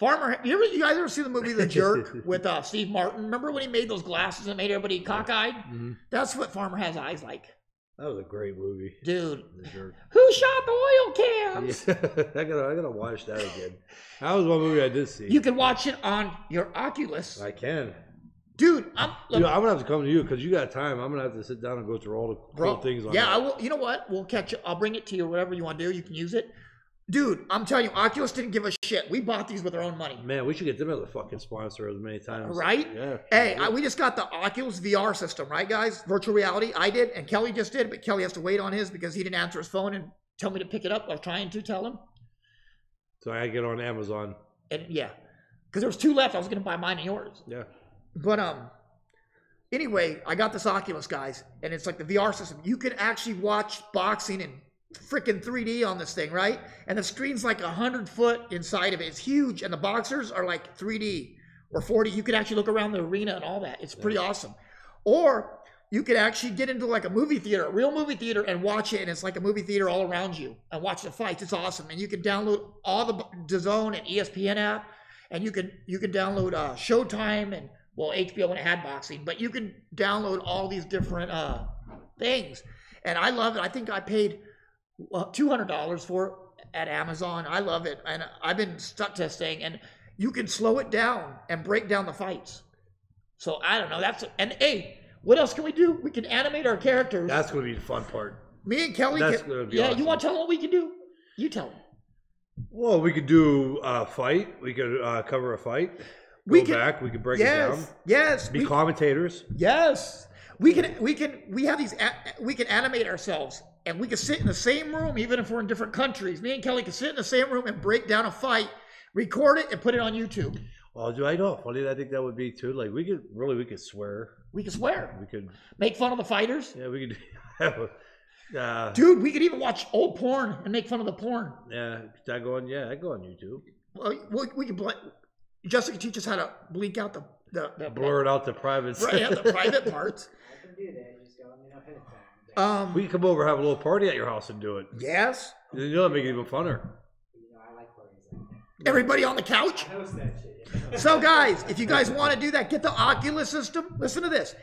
Farmer, you guys ever see the movie The Jerk with Steve Martin? Remember when he made those glasses and made everybody cockeyed? Mm-hmm. That's what Farmer has eyes like. That was a great movie, dude. The Jerk. Who shot the oil cans? Yeah. I gotta watch that again. That was one movie I did see. You can watch it on your Oculus. I can. Dude, I'm gonna have to come to you because you got time. I'm gonna have to sit down and go through all the cool things on that. I will. You know what? We'll catch it. I'll bring it to you. Whatever you want to do, you can use it. Dude, I'm telling you, Oculus didn't give a shit. We bought these with our own money. Man, we should get them as a fucking sponsor as many times. Right? Yeah. Hey, we just got the Oculus VR system, right, guys? Virtual reality. I did, and Kelly just did, but Kelly has to wait on his because he didn't answer his phone and tell me to pick it up. I was trying to tell him. So I get on Amazon. And yeah, because there was 2 left. I was going to buy mine and yours. Yeah. But anyway, I got this Oculus, guys, and it's like the VR system. You can actually watch boxing in freaking 3D on this thing, right? And the screen's like 100 foot inside of it. It's huge, and the boxers are like 3D or 4D. You can actually look around the arena and all that. It's pretty awesome. Or you could actually get into like a movie theater, a real movie theater, and watch it, and it's like a movie theater all around you, and watch the fights. It's awesome. And you can download all the DAZN and ESPN app, and you can download Showtime and, well, HBO when it had boxing, but you can download all these different things. And I love it. I think I paid $200 for it at Amazon. I love it. And I've been stuck to this thing, and you can slow it down and break down the fights. So I don't know. And hey, what else can we do? We can animate our characters. That's going to be the fun part. Me and Kelly. That's going to be awesome. You want to tell them what we can do? You tell them. Well, we could do a fight. We could cover a fight. We could break it down. Yes. Be commentators. Yes. We can animate ourselves, and we can sit in the same room, even if we're in different countries. Me and Kelly can sit in the same room and break down a fight, record it, and put it on YouTube. Oh, do I know? Funny, I think that would be too. Like we could swear. We could swear. We could make fun of the fighters. Yeah, we could. Dude, we could even watch old porn and make fun of the porn. Yeah, I go on YouTube. Well, we could. Jessica teach us how to bleak out the blur it out the privates. Right, yeah, the private parts. I can do that. Just go ahead of time. We can come over, have a little party at your house, and do it. Yes. You know, make it even funner. I like parties like that. Everybody on the couch. I host that shit. So, guys, if you guys want to do that, get the Oculus system. Listen to this.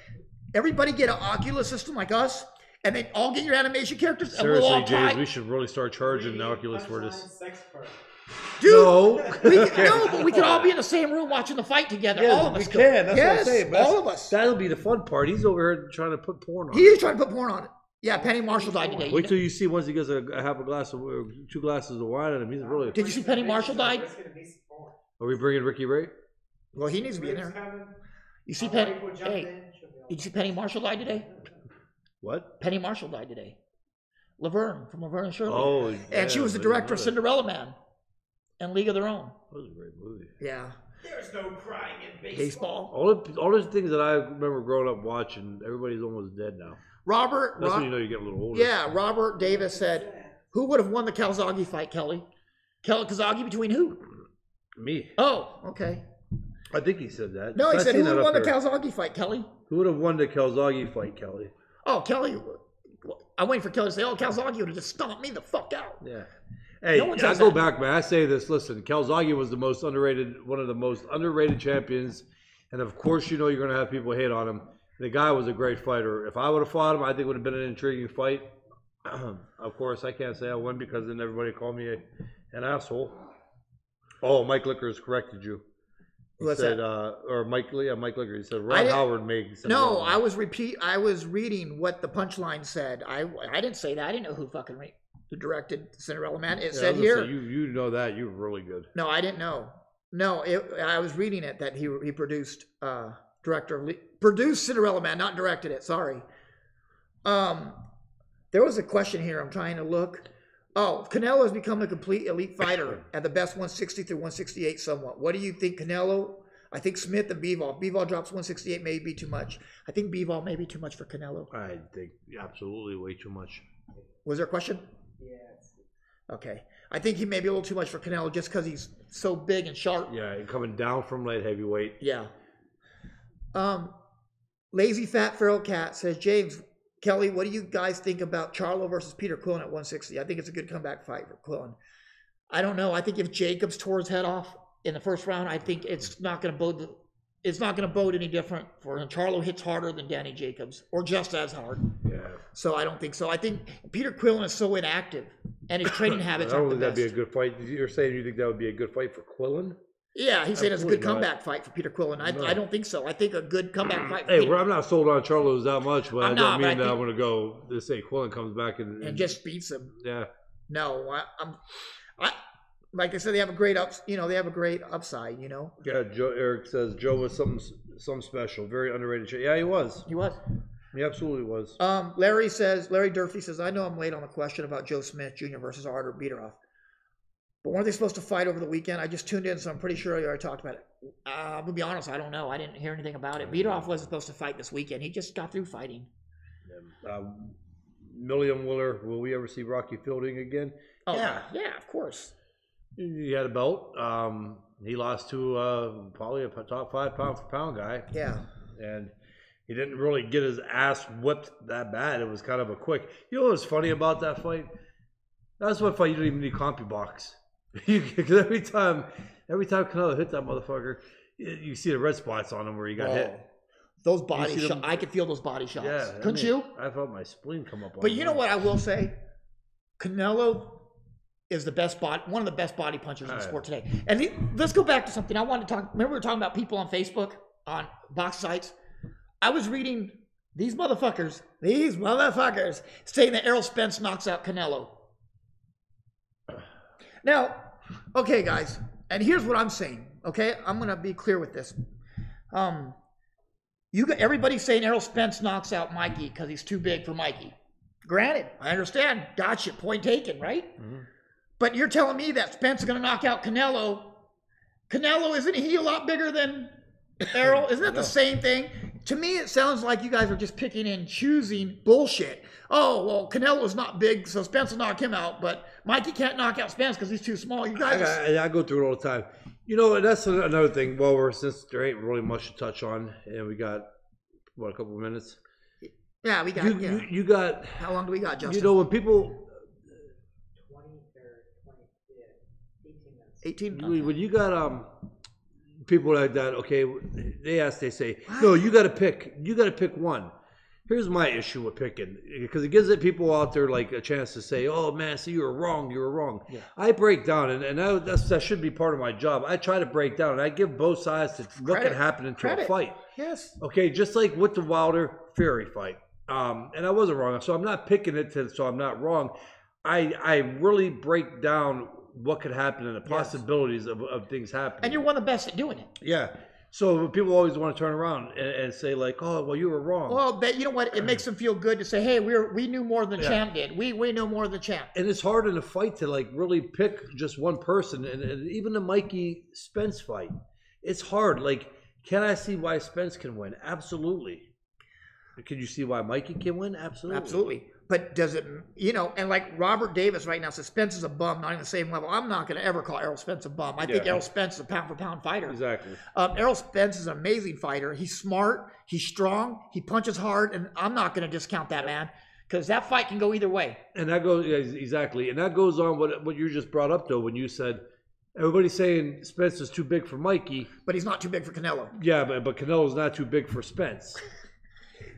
Everybody get an Oculus system like us, and then all get your animation characters. Seriously, and we'll all James, we should really start charging the Oculus for this. Dude, no, but we could all be in the same room watching the fight together. Yeah, all of us we can. That's what I'm saying. All of us. That'll be the fun part. He's over here trying to put porn on. He is trying to put porn on it. Yeah, Penny Marshall died today. Wait till you see once he gets a half a glass of 2 glasses of wine at him. He's really. Did you see Penny Marshall died? Are we bringing Ricky Wright? Well, he needs to be in there. You see Penny? Hey, did you see Penny Marshall died today? What? Penny Marshall died today. Laverne from Laverne and Shirley. Oh, yeah, and she was the director of Cinderella Man and League of Their Own. That was a great movie. Yeah. There's no crying in baseball. All those things that I remember growing up watching, everybody's almost dead now. That's when you know you get a little older. Yeah, Robert Davis said, who would have won the Calzaghe fight, Kelly? Calzaghe between who? Me. Oh, okay. I think he said that. No, he said, who would have won the Calzaghe fight, Kelly? Who would have won the Calzaghe fight, Kelly? Oh, Kelly. I'm waiting for Kelly to say, Calzaghe would have just stomped me the fuck out. Yeah. Hey, I go back, man. I say this. Listen, Calzaghe was one of the most underrated champions. And of course, you know you're going to have people hate on him. The guy was a great fighter. If I would have fought him, I think it would have been an intriguing fight. Of course, I can't say I won because then everybody called me an asshole. Oh, Mike Lickers corrected you. He said, or Mike Licker. He said Ron Howard made. No, I was reading what the punchline said. I didn't say that. I didn't know who directed Cinderella Man. It said here. You know that. You're really good. No, I didn't know. No, I was reading it that he produced, director of Produced Cinderella Man, not directed it. Sorry. There was a question here. I'm trying to look. Oh, Canelo has become a complete elite fighter at the best 160 through 168 somewhat. What do you think, Canelo? I think Smith and Bivol. Bivol drops 168 may be too much. I think Bivol may be too much for Canelo. I think absolutely way too much. Was there a question? Yeah. Okay. I think he may be a little too much for Canelo just because he's so big and sharp. Yeah, coming down from light heavyweight. Yeah. Lazy Fat Feral Cat says, James, Kelly, what do you guys think about Charlo versus Peter Quillin at 160? I think it's a good comeback fight for Quillin. I don't know. I think if Jacobs tore his head off in the first round, I think it's not going to bode. It's not going to bode any different for him. Charlo hits harder than Danny Jacobs, or just as hard. Yeah. So I don't think so. I think Peter Quillin is so inactive, and his training habits aren't the best. That'd be a good fight. You're saying you think that would be a good fight for Quillin? Yeah, he's saying it's a good comeback fight for Peter Quillin. I don't think so. I think a good comeback fight. Hey, I'm not sold on Charlos that much, but I don't mean that I'm going to go. Let's say Quillin comes back and just beats him. Yeah. No, I like they said, they have a great they have a great upside. Yeah. Eric says Joe was something special, very underrated. Yeah, he was. He was. He absolutely was. Larry Durfee says, I know I'm late on the question about Joe Smith Jr. versus Artur Beteroff. But weren't they supposed to fight over the weekend? I just tuned in, so I'm pretty sure you already talked about it. I'm going to be honest, I don't know. I didn't hear anything about it. Beteroff wasn't supposed to fight this weekend. He just got through fighting. Million Willer, will we ever see Rocky Fielding again? Oh, yeah, of course. He had a belt. He lost to probably a top 5 pound-for-pound guy. Yeah. And he didn't really get his ass whipped that bad. It was kind of a quick. You know what was funny about that fight? That's one fight you don't even need CompuBox. Because every time Canelo hit that motherfucker, you see the red spots on him where he got hit. Those body shots, I could feel those body shots. Yeah, Couldn't you? I felt my spleen come up on But you know what I will say? Canelo is one of the best body punchers in the sport today. And let's go back to something I wanted to talk. Remember we were talking about people on Facebook, on box sites? I was reading these motherfuckers saying that Errol Spence knocks out Canelo. Now, okay, guys, and here's what I'm saying. Okay, I'm gonna be clear with this. Everybody's saying Errol Spence knocks out Mikey because he's too big for Mikey. Granted, I understand. Gotcha. Point taken, right? Mm-hmm. But you're telling me that Spence is gonna knock out Canelo. Canelo, isn't he a lot bigger than Errol? Isn't that the same thing? To me, it sounds like you guys are just picking and choosing bullshit. Oh, well, Canelo's not big, so Spence will knock him out, but Mikey can't knock out Spence because he's too small. You guys I go through it all the time. You know, that's another thing. Well, since there ain't really much to touch on, and we got, a couple of minutes? Yeah, we got, You got... How long do we got, Justin? You know, when people... 18 minutes. 18? When you got... people like that, okay, they say, no, you got to pick one. Here's my issue with picking, because it gives people out there like a chance to say, oh man, see, you were wrong. Yeah. I break down, and that should be part of my job. I try to break down, and I give both sides to what can happen into a fight. Yes. Okay, just like with the Wilder Fury fight, and I wasn't wrong, so I'm not picking it so I'm not wrong. I really break down what could happen and the possibilities of things happening. And you're one of the best at doing it. Yeah. So people always want to turn around and say like, oh, well, you were wrong. Well, you know what? It makes them feel good to say, hey, we knew more than the champ did. We knew more than the champ. And it's hard in a fight to like really pick just one person. And even the Mikey Spence fight, it's hard. Like, can I see why Spence can win? Absolutely. Can you see why Mikey can win? Absolutely. But does it, and like Robert Davis right now says, Spence is a bum, not in the same level. I'm not going to ever call Errol Spence a bum. I think Errol Spence is a pound-for-pound fighter. Exactly. Errol Spence is an amazing fighter. He's smart. He's strong. He punches hard. And I'm not going to discount that, man, because that fight can go either way. And that goes, exactly. And that goes on what you just brought up, though, when you said, everybody's saying Spence is too big for Mikey. But he's not too big for Canelo. Yeah, but Canelo's not too big for Spence.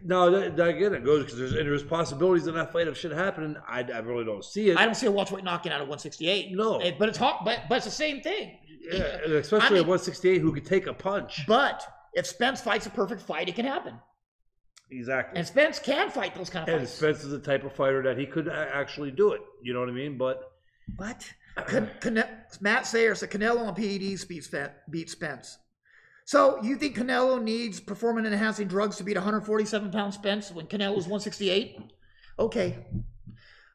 No, again, it goes because there's possibilities in that fight of shit happening. I really don't see it. I don't see a welterweight knocking out at 168. No, but it's hard. But it's the same thing. Yeah, especially at 168, who could take a punch. But if Spence fights a perfect fight, it can happen. Exactly. And Spence can fight those kind of fights. And Spence is the type of fighter that he could actually do it. You know what I mean? But Matt Sayer said Canelo on PEDs beat Spence. So you think Canelo needs performance-enhancing drugs to beat 147-pound Spence when Canelo's 168? Okay.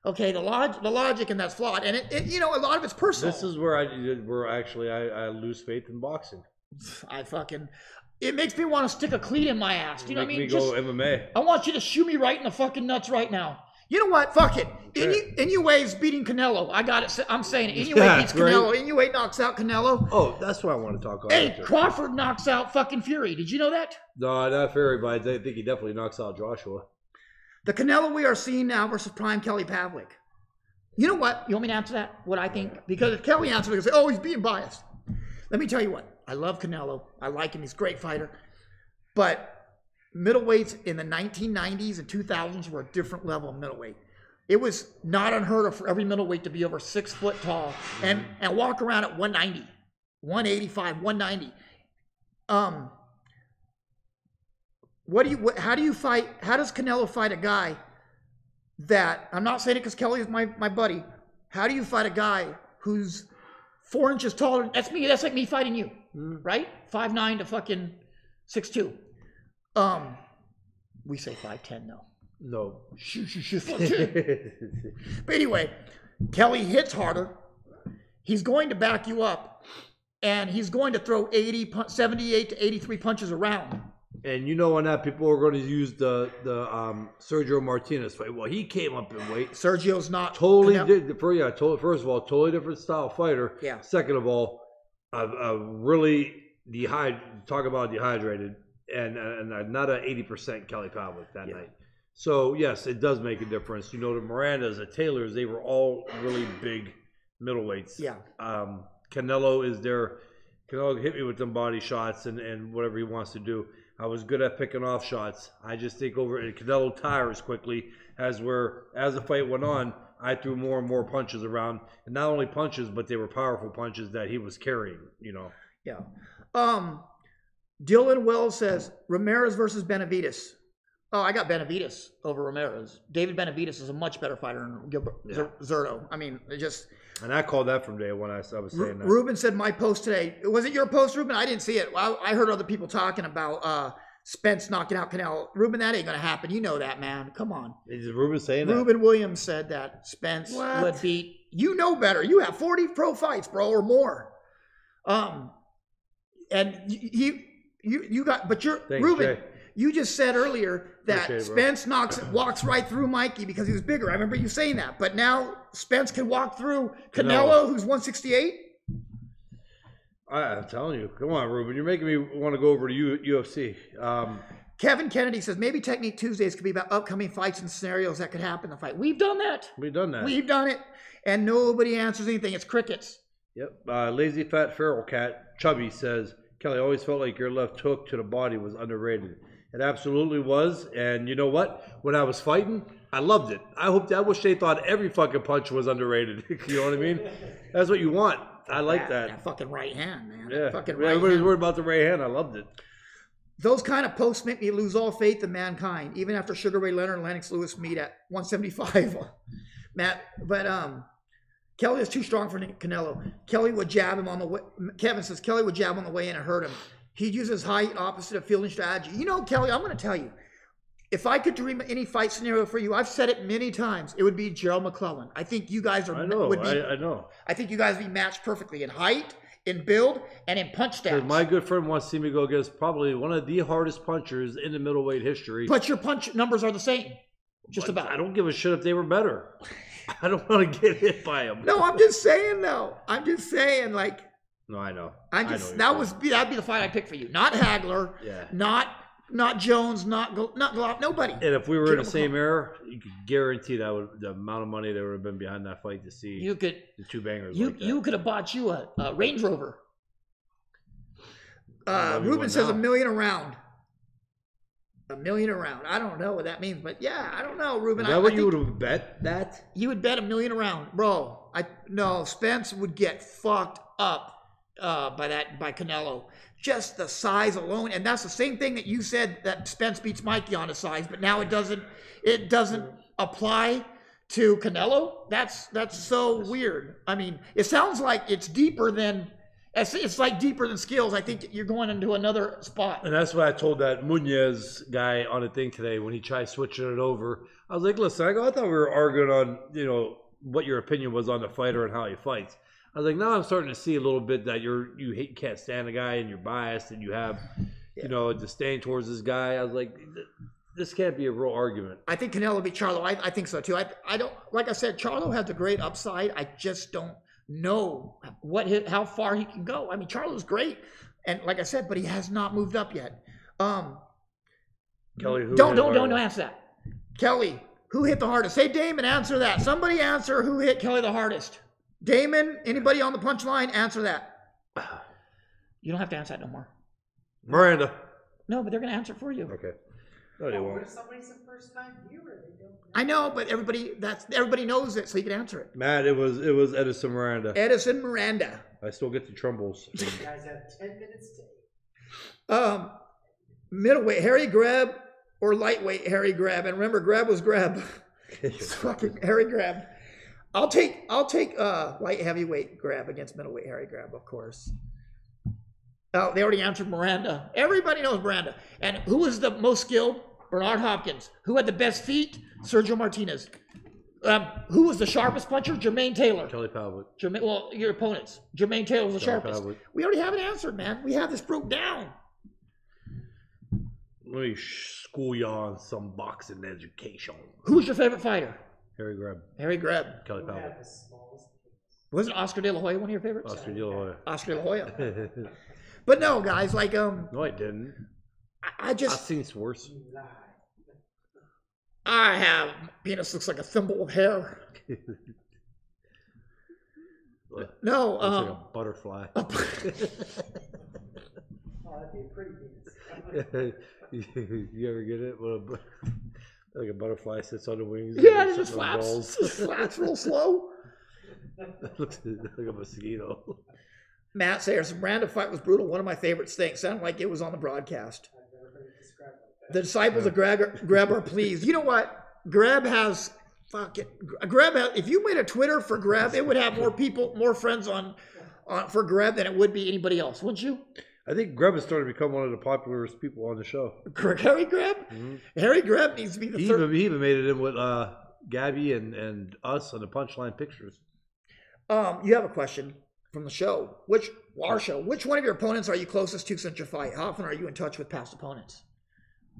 Okay, the logic and that's flawed, and it you know, a lot of it's personal. This is where I lose faith in boxing. It makes me want to stick a cleat in my ass. Do you know what I mean? Me go MMA. I want you to shoot me right in the fucking nuts right now. You know what? Fuck it. Okay. Inouye's beating Canelo. I got it. I'm saying it. Inoue beats Canelo. Right. Inoue knocks out Canelo. Oh, that's what I want to talk about. Hey, Crawford knocks out fucking Fury. Did you know that? No, not Fury, but I think he definitely knocks out Joshua. The Canelo we are seeing now versus Prime Kelly Pavlik. You know what? You want me to answer that? What I think? Because if Kelly answers, he'll say, oh, he's being biased. Let me tell you what. I love Canelo. I like him. He's a great fighter. But middleweights in the 1990s and 2000s were a different level of middleweight. It was not unheard of for every middleweight to be over 6 foot tall and walk around at 190, 185, 190. How do you fight? How does Canelo fight a guy that, I'm not saying it because Kelly is my buddy. How do you fight a guy who's 4 inches taller? That's me. That's like me fighting you, right? 5'9" to fucking 6'2". We say 5'10" though. No. But anyway, Kelly hits harder. He's going to back you up, and he's going to throw 78 to 83 punches around. And you know, on that, people are going to use the Sergio Martinez fight. Well, he came up in weight. Sergio's not totally first of all, totally different style fighter. Yeah. Second of all, really talk about dehydrated, and not an 80% Kelly Pavlik that night. So yes, it does make a difference. You know, the Mirandas, the Taylors, they were all really big middleweights. Yeah. Canelo is there. Canelo hit me with them body shots and whatever he wants to do. I was good at picking off shots. I just think Canelo tires quickly as the fight went on, I threw more and more punches around. And not only punches, but they were powerful punches that he was carrying, you know. Yeah. Dillon Wells says, Ramirez versus Benavides. Oh, I got Benavides over Ramirez. David Benavides is a much better fighter than Zurdo. I mean, it just... And I called that from day one. I was saying that. Ruben said my post today. Was it your post, Ruben? I didn't see it. I heard other people talking about Spence knocking out Canelo. Ruben, that ain't going to happen. You know that, man. Come on. Is Ruben saying that? Ruben Williams said that Spence would beat... You know better. You have 40 pro fights, bro, or more. And you got... But you're... Thanks, Ruben... Jay. You just said earlier that Spence walks right through Mikey because he was bigger. I remember you saying that. But now Spence can walk through Canelo, who's 168? I'm telling you. Come on, Ruben. You're making me want to go over to UFC. Kevin Kennedy says, maybe Technique Tuesdays could be about upcoming fights and scenarios that could happen in the fight. We've done that. We've done it. And nobody answers anything. It's crickets. Yep. Lazy Fat Feral Cat, Chubby, says, Kelly, I always felt like your left hook to the body was underrated. It absolutely was, and you know what? When I was fighting, I loved it. I wish they thought every fucking punch was underrated. You know what I mean? That's what you want. I like that. That fucking right hand, man. Yeah. Everybody's worried about the right hand. I loved it. Those kind of posts make me lose all faith in mankind, even after Sugar Ray Leonard and Lennox Lewis meet at 175. Matt, but Kelly is too strong for Canelo. Kelly would jab him on the way. Kevin says Kelly would jab on the way in and hurt him. He'd use his height opposite of fielding strategy. You know, Kelly, I'm going to tell you, if I could dream any fight scenario for you, I've said it many times, it would be Gerald McClellan. I think you guys are. I know. I think you guys would be matched perfectly in height, in build, and in punch stats. My good friend wants to see me go against probably one of the hardest punchers in the middleweight history. But your punch numbers are the same, just about. I don't give a shit if they were better. I don't want to get hit by them. No, I'm just saying though. I'm just saying like. No, I know. That'd be the fight I picked for you. Not Hagler. Yeah. Not Jones. Not Golovkin. Nobody. And if we were in the same era, you could guarantee that the amount of money that would have been behind that fight to see the two bangers. You could have bought you a Range Rover. Ruben says $1 million a round. $1 million a round. I don't know what that means, but yeah, I don't know, Ruben. Is that what you would have bet that? You would bet $1 million a round, bro. No, Spence would get fucked up. By Canelo, just the size alone, and that's the same thing that you said that Spence beats Mikey on his size, but now it doesn't apply to Canelo. That's so weird. I mean, it sounds like it's deeper than It's like deeper than skills. I think you're going into another spot. And that's what I told that Munez guy on the thing today when he tried switching it over. I was like, listen, I thought we were arguing on, what your opinion was on the fighter and how he fights. I was like, now I'm starting to see a little bit that you can't stand the guy and you're biased and you have, a disdain towards this guy. I was like, this can't be a real argument. I think Canelo beat Charlo. I think so too. I don't, like I said, Charlo has a great upside. I just don't know how far he can go. I mean, Charlo's great, and like I said, but he has not moved up yet. Kelly, don't answer that. Kelly, who hit the hardest? Hey, Damon, answer that. Somebody answer who hit Kelly the hardest. Damon, anybody on the punchline, answer that. You don't have to answer that no more. Miranda. No, but they're going to answer for you. Okay. No, they won't. What if somebody's a first-time viewer? They don't know. I know, but everybody knows it, so you can answer it. Matt, it was Edison Miranda. Edison Miranda. I still get the trumbles. You guys have 10 minutes to. Middleweight Harry Grab or lightweight Harry Grab, and remember, Grab was Grab. It's fucking Harry Grab. I'll take light heavyweight Grab against middleweight Harry Grab, of course. Oh, they already answered Miranda. Everybody knows Miranda. And who was the most skilled? Bernard Hopkins. Who had the best feet? Sergio Martinez. Who was the sharpest puncher? Jermaine Taylor. Kelly Powell. Well, your opponents. Jermaine Taylor was the sharpest. Powell. We already have it answered, man. We have this broke down. Let me school you on some boxing education. Who's your favorite fighter? Harry Grab. Harry Grab. Kelly Powell. Wasn't Oscar De La Hoya one of your favorites? Oscar De La Hoya. Oscar De La Hoya. But no, guys, like No, I didn't. I've seen worse. I have penis looks like a thimble of hair. No, like a butterfly. Oh, that'd be a pretty penis. You ever get it? Like a butterfly sits on the wings. Yeah, it just flaps. Just flaps real slow. Looks like a mosquito. Matt Sayers, Miranda fight was brutal. One of my favorites things. Sounded like it was on the broadcast. I've never heard it described like that. The disciples of Grab are pleased. You know what? Grab has if you made a Twitter for Grab, it would have more friends on for Grab than it would be anybody else, wouldn't you? I think Grab has started to become one of the popularest people on the show. Harry Grab? Mm-hmm. Harry Grab needs to be the third. He even made it in with Gabby and us on the Punchline pictures. You have a question from the show. Which one of your opponents are you closest to since your fight? How often are you in touch with past opponents?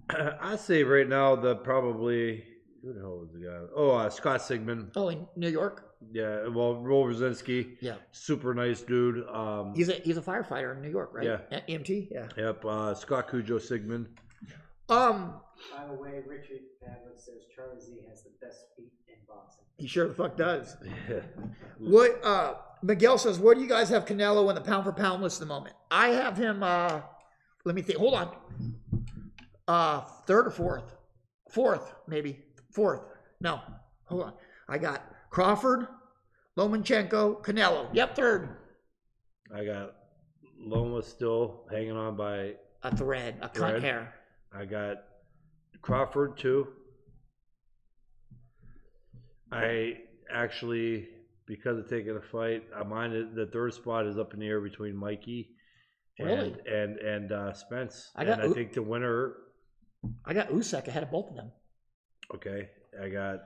I say right now that probably who the hell was the guy? Oh, Scott Sigmund. Oh, in New York? Yeah, well, Roel Brzezinski. Yeah. Super nice dude. He's a firefighter in New York, right? Yeah. EMT? Yeah. Yep. Scott Cujo Sigmund. By the way, Richard Padlet says Charlie Z has the best feet in boxing. He sure the fuck does. Yeah. What Miguel says, where do you guys have Canelo in the pound for pound list at the moment? I have him let me think. Hold on. Third or fourth? Fourth, maybe. Fourth. No. Hold on. I got Crawford, Lomachenko, Canelo. Yep, third. I got Loma still hanging on by a thread, a cunt hair. I got Crawford too. I actually, because of taking a fight, the third spot is up in the air between Mikey and Spence. I think the winner. I got Usyk ahead of both of them. Okay, I got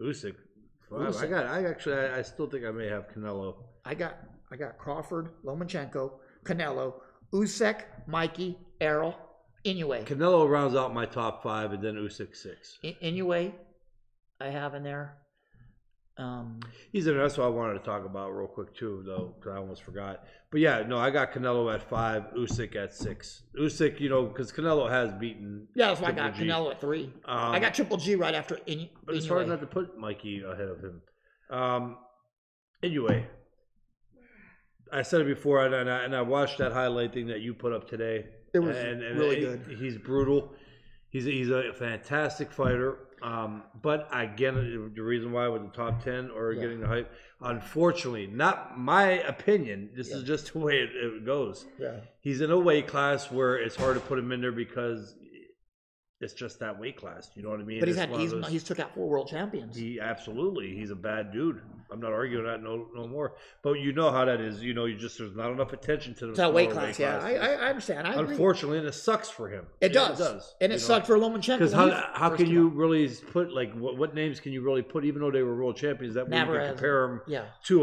Usyk. I still think I may have Canelo. I got Crawford, Lomachenko, Canelo, Usyk, Mikey, Errol, Inoue. Canelo rounds out my top 5, and then Usyk 6. Inoue, I have in there. He's in there. That's what I wanted to talk about real quick too, though, because I almost forgot. But yeah, no, I got Canelo at 5, Usyk at 6. Usyk, because Canelo has beaten. Yeah, that's why I got Canelo at 3. I got Triple G right after Inoue. But it's hard not to put Mikey ahead of him. Anyway, I said it before, and I watched that highlight thing that you put up today. It was really good. He's brutal. He's a fantastic fighter. But again, the reason why with the top 10 or getting the hype, unfortunately, not my opinion. This is just the way it goes. Yeah. He's in a weight class where it's hard to put him in there because It's just that weight class. You know what I mean? But he's took out 4 world champions. He's a bad dude. I'm not arguing that no more. But you know how that is. You know, there's not enough attention to that weight class. Yeah, I understand. I agree. Unfortunately, and it sucks for him. It does. And it sucked for Lomachenko. Because how can you really put, like, what names can you really put, even though they were world champions, that way you can compare them to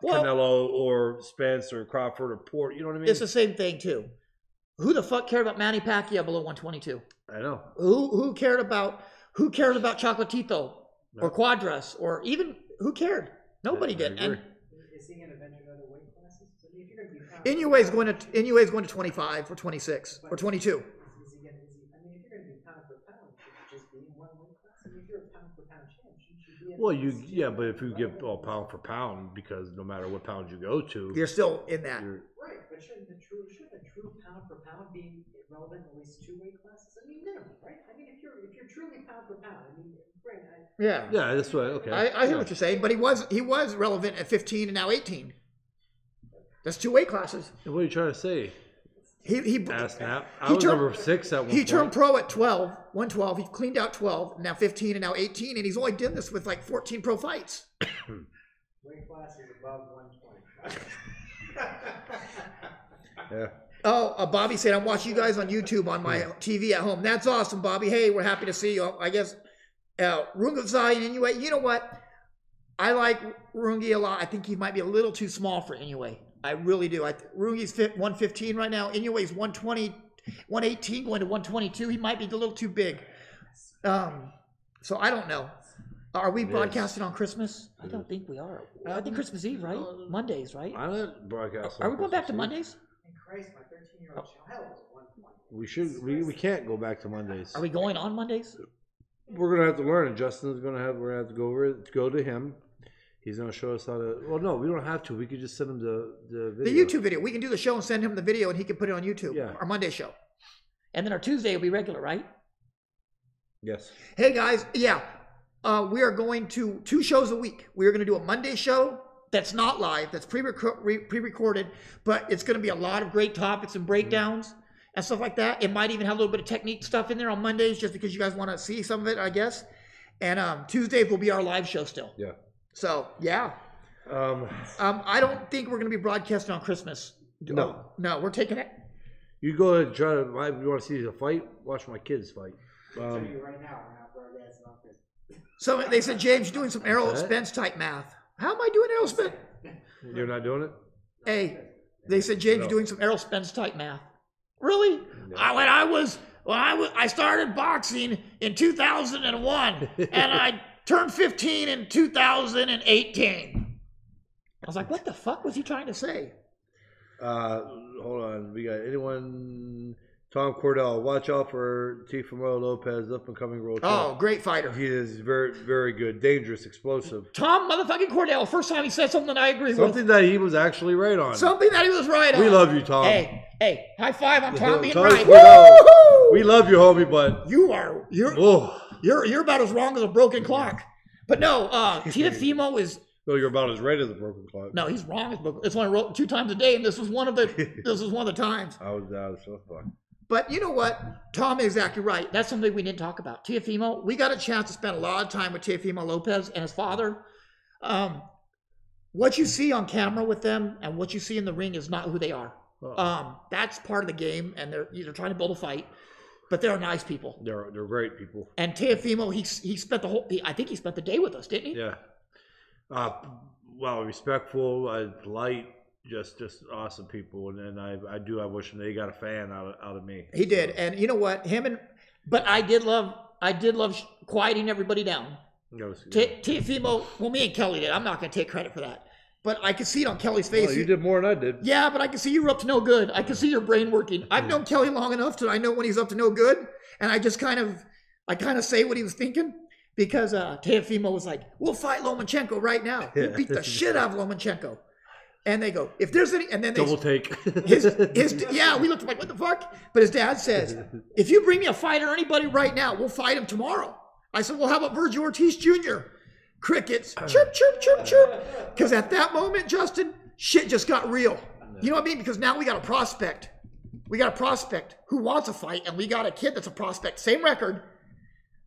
Canelo or Spence or Crawford or Port. You know what I mean? It's the same thing, too. Who the fuck cared about Manny Pacquiao below 122? I know. Who cared about Chocolatito or Quadras or even who cared? Nobody did. And is he going to venture other weight classes? I mean, if you're going to be Inouye's going to 25 or 26 or 22. I mean, if you're going to be pound for pound, should you just be in one weight class? I mean, if you're a pound for pound champ, you should be in. Well, but if you give pound for pound, because no matter what pound you go to, you're still in that. Right, but shouldn't the true pound for pound be relevant in at least 2 weight classes? I mean, minimum, right? I mean, if you're truly pound for pound, I mean, yeah, that's right. Okay, I hear what you're saying, but he was relevant at 15 and now 18. That's 2 weight classes. What are you trying to say? He ass nap. I was number 6 at one point. He turned pro at 112. He cleaned out 12, now 15, and now 18, and he's only done this with like 14 pro fights. Weight class is above 120. Yeah. Oh, Bobby said, I'm watching you guys on YouTube on my TV at home. That's awesome, Bobby. Hey, we're happy to see you. I guess Rungvisai and Inoue. You know what? I like Rungi a lot. I think he might be a little too small for Inoue. I really do. Rungi's 115 right now. Inoue's 120, 118 going to 122. He might be a little too big. So I don't know. Are we broadcasting on Christmas? I don't think we are. I think Christmas Eve, right? Mondays, right? I'm not broadcasting. Are we going back to Mondays? Christ, my 13-year-old child was 120. We should. We can't go back to Mondays. Are we going on Mondays? We're gonna have to learn, and Justin's gonna have. We're gonna have to go to him. He's gonna show us how to. Well, no, we don't have to. We could just send him the video. The YouTube video. We can do the show and send him the video, and he can put it on YouTube. Yeah. Our Monday show, and then our Tuesday will be regular, right? Yes. Hey guys, yeah, we are going to 2 shows a week. We are going to do a Monday show. That's not live. That's pre-recorded, but it's going to be a lot of great topics and breakdowns and stuff like that. It might even have a little bit of technique stuff in there on Mondays, just because you guys want to see some of it, I guess. And Tuesdays will be our live show still. Yeah. So yeah. I don't think we're going to be broadcasting on Christmas. No. No, we're taking it. You go and try to. If you want to see the fight, watch my kids fight. Right now, we're not broadcasting on Christmas. So they said, James, you're doing some Errol Spence type math. How am I doing Errol Spence? You're not doing it? Hey, they said, James, you're doing some Errol Spence type math. Really? No. I started boxing in 2001, and I turned 15 in 2018. I was like, what the fuck was he trying to say? Hold on. We got anyone? Tom Cordell. Watch out for Teofimo Lopez, up and coming world champ. Oh, great fighter. He is very, very good. Dangerous, explosive. Tom motherfucking Cordell. First time he said something I agree with. Something that he was actually right on. Something that he was right on. We love you, Tom. Hey, high five on Tom being Tom right. Cordell. We love you, homie, but you're about as wrong as a broken clock. But no, Teofimo is. No, you're about as right as a broken clock. No, he's wrong as broken. It's when I wrote 2 times a day, and this was one of the times. I was so fun. But you know what? Tom is exactly right. That's something we didn't talk about. Teofimo, we got a chance to spend a lot of time with Teofimo Lopez and his father. What you see on camera with them and what you see in the ring is not who they are. That's part of the game, and they're trying to build a fight. But they're nice people. They're great people. And Teofimo, he spent I think he spent the day with us, didn't he? Yeah. Well, respectful, polite. Just awesome people, and I wish they got a fan out of me. He did, and you know what? But I did love quieting everybody down. Teofimo, well, me and Kelly did. I'm not going to take credit for that, but I could see it on Kelly's face. Well, you did more than I did. Yeah, but I can see you were up to no good. I can see your brain working. I've known Kelly long enough to I know when he's up to no good, and I just kind of say what he was thinking. Because Teofimo was like, we'll fight Lomachenko right now. We'll beat the shit out of Lomachenko. And they go, if there's any, and then double take. Yeah, we looked like, what the fuck? But his dad says, if you bring me a fighter, anybody right now, we'll fight him tomorrow. I said, well, how about Virgil Ortiz Jr.? Crickets, chirp, chirp, chirp, chirp. Because at that moment, Justin, shit just got real. You know what I mean? Because now we got a prospect. We got a prospect who wants a fight, and we got a kid that's a prospect, same record,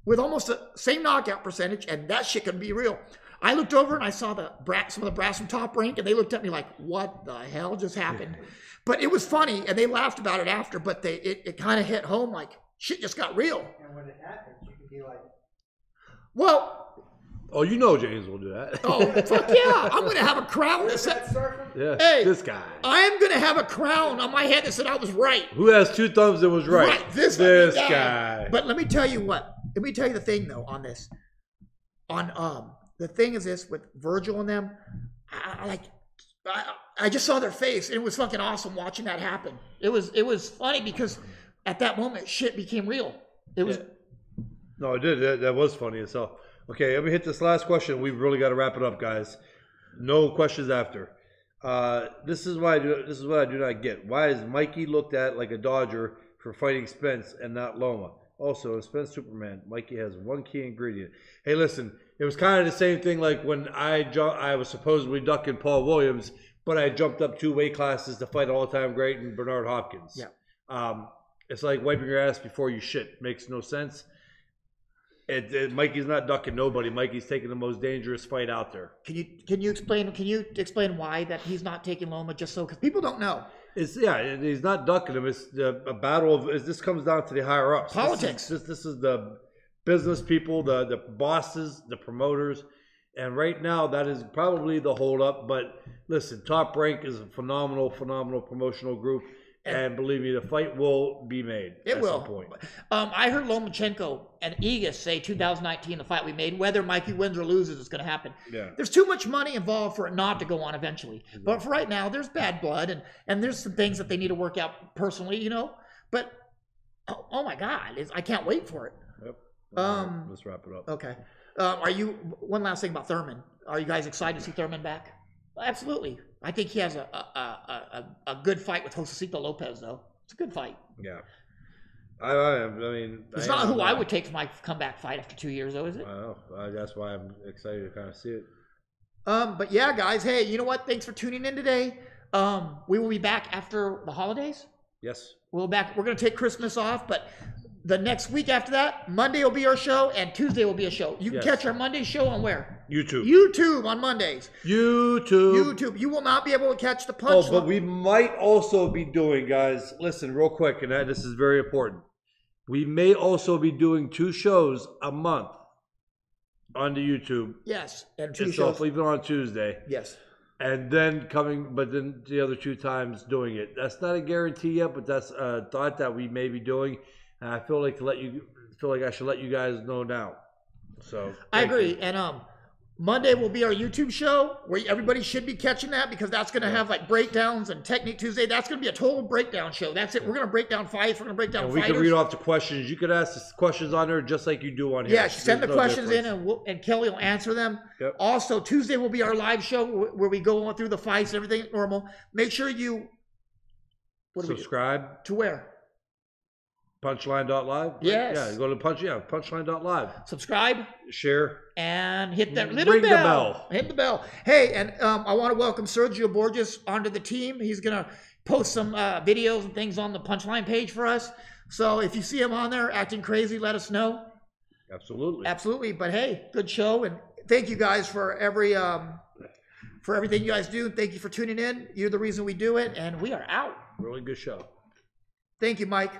with almost the same knockout percentage, and that shit can be real. I looked over and I saw some of the brass from Top Rank, and they looked at me like, what the hell just happened? But it was funny, and they laughed about it after, but it kind of hit home like, shit just got real. And when it happens, you can be like, well... Oh, you know James will do that. Oh, fuck yeah. I'm going to have a crown that said, hey, this guy. I am going to have a crown on my head that said I was right. Who has 2 thumbs and was right? This guy. But let me tell you what. Let me tell you the thing, though, on this. The thing is this, with Virgil and them, I just saw their face, and it was fucking awesome watching that happen. It was funny because at that moment, shit became real. It was... No, it did. That was funny as hell. Okay, let me hit this last question. We've really got to wrap it up, guys. No questions after. This is what I do not get. Why is Mikey looked at like a Dodger for fighting Spence and not Loma? Also, in Spence Superman, Mikey has one key ingredient. Hey, listen, it was kind of the same thing like when I was supposedly ducking Paul Williams, but I jumped up 2 weight classes to fight all-time great and Bernard Hopkins. Yeah. It's like wiping your ass before you shit. Makes no sense. Mikey's not ducking nobody. Mikey's taking the most dangerous fight out there. Can you explain why that he's not taking Loma, just so, because people don't know. He's not ducking him. It's a battle of. This comes down to the higher ups. Politics. This is the business people, the bosses, the promoters, and right now that is probably the holdup. But listen, Top Rank is a phenomenal promotional group. And believe me, the fight will be made. It will. Some point. I heard Lomachenko and Aegis say 2019, the fight we made, whether Mikey wins or loses, it's going to happen. Yeah. There's too much money involved for it not to go on eventually. Exactly. But for right now, there's bad blood, and there's some things that they need to work out personally, you know. But, oh my God, I can't wait for it. Yep. Let's wrap it up. Okay. One last thing about Thurman. Are you guys excited to see Thurman back? Absolutely. I think he has a good fight with Josecito Lopez, though. It's a good fight. Yeah. I mean... It's not who I would take for my comeback fight after 2 years, though, is it? I know. That's why I'm excited to kind of see it. But yeah, guys, hey, you know what? Thanks for tuning in today. We will be back after the holidays. Yes. We're going to take Christmas off, but... The next week after that, Monday will be our show, and Tuesday will be a show. You can catch our Monday show on where? YouTube. YouTube on Mondays. YouTube. You will not be able to catch the punchline. Oh, but we might also be doing, guys, listen real quick, and this is very important. We may also be doing 2 shows a month on the YouTube. Yes, and 2 shows. Even on Tuesday. Yes. And then but then the other 2 times doing it. That's not a guarantee yet, but that's a thought that we may be doing. And I feel like I should let you guys know now. So I agree. And Monday will be our YouTube show where everybody should be catching that, because that's going to have like breakdowns, and Technique Tuesday. That's going to be a total breakdown show. That's it. We're going to break down fights. We're going to break down fighters. We can read off the questions. You could ask the questions on there just like you do on here. Yeah, send the questions in, and Kelly will answer them. Yep. Also, Tuesday will be our live show where we go on through the fights and everything normal. Make sure you subscribe to where? Punchline.live? Yes. Yeah, go to punchline.live. Subscribe. Share. And hit that little bell. Hit the bell. Hey, and I want to welcome Sergio Borges onto the team. He's going to post some videos and things on the Punchline page for us. So if you see him on there acting crazy, let us know. Absolutely. But hey, good show. And thank you guys for everything you guys do. Thank you for tuning in. You're the reason we do it. And we are out. Really good show. Thank you, Mike.